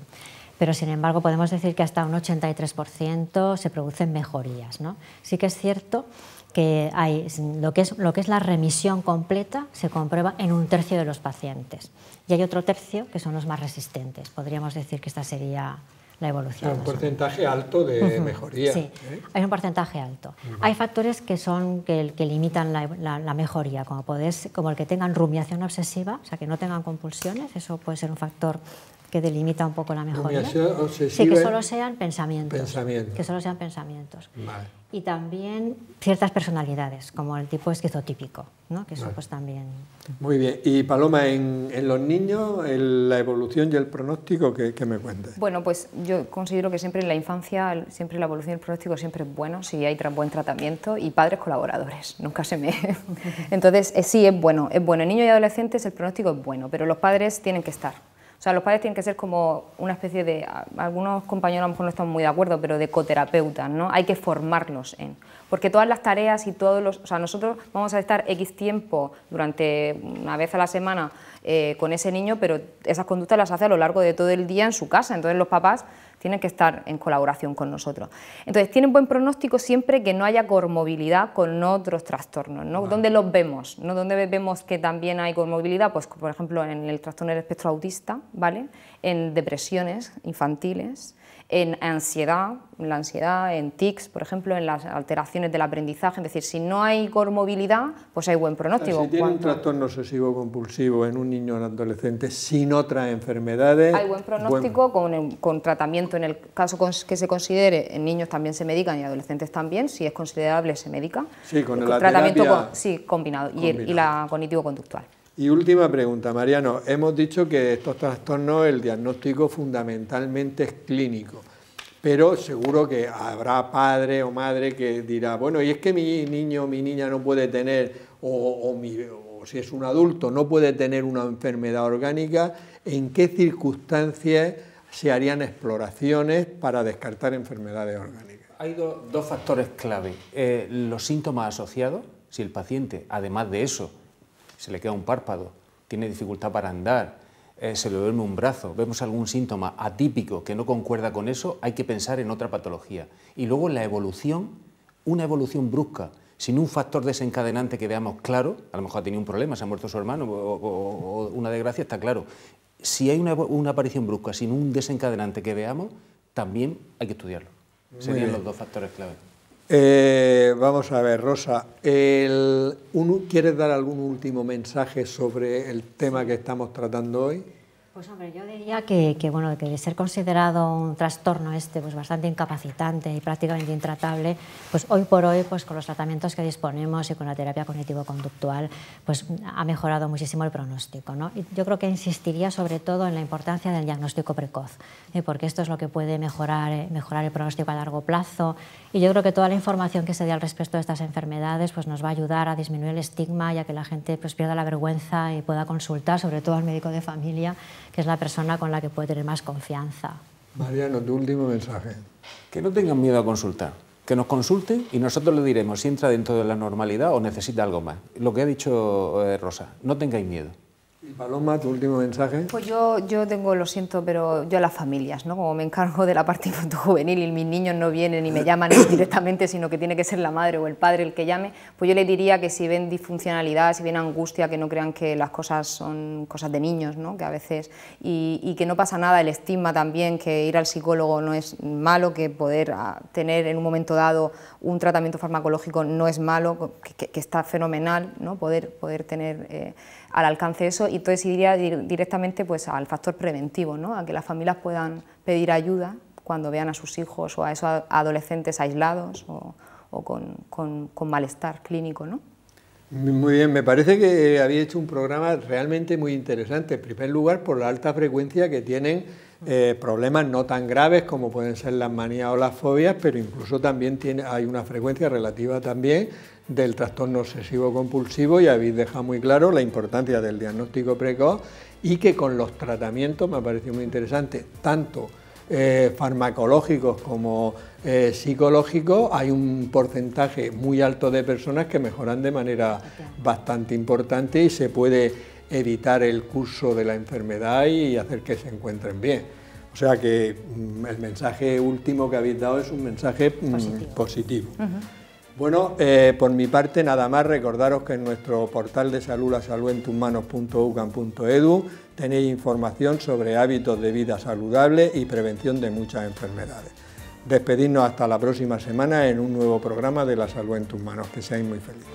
Pero, sin embargo, podemos decir que hasta un 83% se producen mejorías, ¿no? Sí que es cierto que lo que es la remisión completa se comprueba en 1/3 de los pacientes. Y hay otro tercio que son los más resistentes. Podríamos decir que esta sería la evolución. Un porcentaje alto de mejoría. Sí, hay un porcentaje alto. Hay factores que limitan la mejoría, como el que tengan rumiación obsesiva, o sea, que no tengan compulsiones, eso puede ser un factor que delimita un poco la mejoría. Rumiación obsesiva. Sí, que solo sean pensamientos. Que solo sean pensamientos. Vale. Y también ciertas personalidades, como el tipo esquizotípico, ¿no? Que eso pues también... Muy bien. Y Paloma, en los niños, la evolución y el pronóstico, ¿qué me cuentas? Bueno, pues yo considero que siempre en la infancia, siempre la evolución y el pronóstico siempre es bueno, si hay buen tratamiento y padres colaboradores, nunca se me... Entonces, sí, es bueno. En niños y adolescentes el pronóstico es bueno, pero los padres tienen que estar. O sea, los padres tienen que ser como una especie de, algunos compañeros a lo mejor no están muy de acuerdo, pero de coterapeutas, ¿no? Hay que formarlos porque todas las tareas y o sea, nosotros vamos a estar X tiempo durante una vez a la semana con ese niño, pero esas conductas las hace a lo largo de todo el día en su casa, entonces los papás tienen que estar en colaboración con nosotros. Entonces, tienen buen pronóstico siempre que no haya comorbilidad con otros trastornos, ¿no? ¿Dónde los vemos? ¿No? ¿Dónde vemos que también hay comorbilidad? Pues, por ejemplo, en el trastorno del espectro autista, ¿vale? En depresiones infantiles, en ansiedad, en tics, por ejemplo, en las alteraciones del aprendizaje. Es decir, si no hay comorbilidad, pues hay buen pronóstico. O sea, si tiene un trastorno obsesivo compulsivo en un niño o en adolescente sin otras enfermedades... Hay buen pronóstico con tratamiento. En el caso que se considere, en niños también se medican y adolescentes también, si es considerable se medica. Sí, con el tratamiento combinado. Y la cognitivo-conductual. Y última pregunta, Mariano. Hemos dicho que estos trastornos, el diagnóstico fundamentalmente es clínico, pero seguro que habrá padre o madre que dirá, bueno, y es que mi niño o mi niña no puede tener, o si es un adulto, no puede tener una enfermedad orgánica. ¿En qué circunstancias se harían exploraciones para descartar enfermedades orgánicas? Hay dos factores clave. Los síntomas asociados, si el paciente, además de eso, se le queda un párpado, tiene dificultad para andar, se le duerme un brazo, vemos algún síntoma atípico que no concuerda con eso, hay que pensar en otra patología. Y luego la evolución, una evolución brusca, sin un factor desencadenante que veamos claro, a lo mejor ha tenido un problema, se ha muerto su hermano o una desgracia, está claro. Si hay una aparición brusca sin un desencadenante que veamos, también hay que estudiarlo. Serían los dos factores clave. Vamos a ver, Rosa, ¿quieres dar algún último mensaje sobre el tema que estamos tratando hoy? Pues hombre, yo diría que de ser considerado un trastorno pues bastante incapacitante y prácticamente intratable, pues hoy por hoy, pues con los tratamientos que disponemos y con la terapia cognitivo-conductual, pues ha mejorado muchísimo el pronóstico, ¿no? Y yo creo que insistiría sobre todo en la importancia del diagnóstico precoz, porque esto es lo que puede mejorar el pronóstico a largo plazo, y yo creo que toda la información que se dé al respecto de estas enfermedades pues nos va a ayudar a disminuir el estigma y a que la gente pues pierda la vergüenza y pueda consultar, sobre todo al médico de familia, que es la persona con la que puede tener más confianza. Mariano, tu último mensaje. Que no tengan miedo a consultar, que nos consulten y nosotros le diremos si entra dentro de la normalidad o necesita algo más. Lo que ha dicho Rosa, no tengáis miedo. Y Paloma, tu último mensaje. Pues yo tengo, lo siento, pero yo a las familias, ¿no? Como me encargo de la parte infantojuvenil y mis niños no vienen y me llaman directamente, sino que tiene que ser la madre o el padre el que llame, pues yo les diría que si ven disfuncionalidad, si ven angustia, que no crean que las cosas son cosas de niños, ¿no? Que a veces, y que no pasa nada, el estigma también, que ir al psicólogo no es malo, que poder tener en un momento dado un tratamiento farmacológico no es malo, que está fenomenal, ¿no? Poder tener al alcance eso, y entonces iría directamente pues al factor preventivo, ¿no? A que las familias puedan pedir ayuda cuando vean a sus hijos o a esos adolescentes aislados o con malestar clínico, ¿no? Muy bien, me parece que habéis hecho un programa realmente muy interesante, en primer lugar por la alta frecuencia que tienen problemas no tan graves como pueden ser las manías o las fobias, pero incluso también hay una frecuencia relativa también del trastorno obsesivo compulsivo, y habéis dejado muy claro la importancia del diagnóstico precoz y que con los tratamientos, me ha parecido muy interesante, tanto farmacológicos como psicológicos, hay un porcentaje muy alto de personas que mejoran de manera bastante importante y se puede evitar el curso de la enfermedad y hacer que se encuentren bien. O sea que el mensaje último que habéis dado es un mensaje positivo. Bueno, por mi parte nada más, recordaros que en nuestro portal de salud, lasaludentusmanos.ucam.edu, tenéis información sobre hábitos de vida saludable y prevención de muchas enfermedades. Despedirnos hasta la próxima semana en un nuevo programa de La Salud en tus Manos. Que seáis muy felices.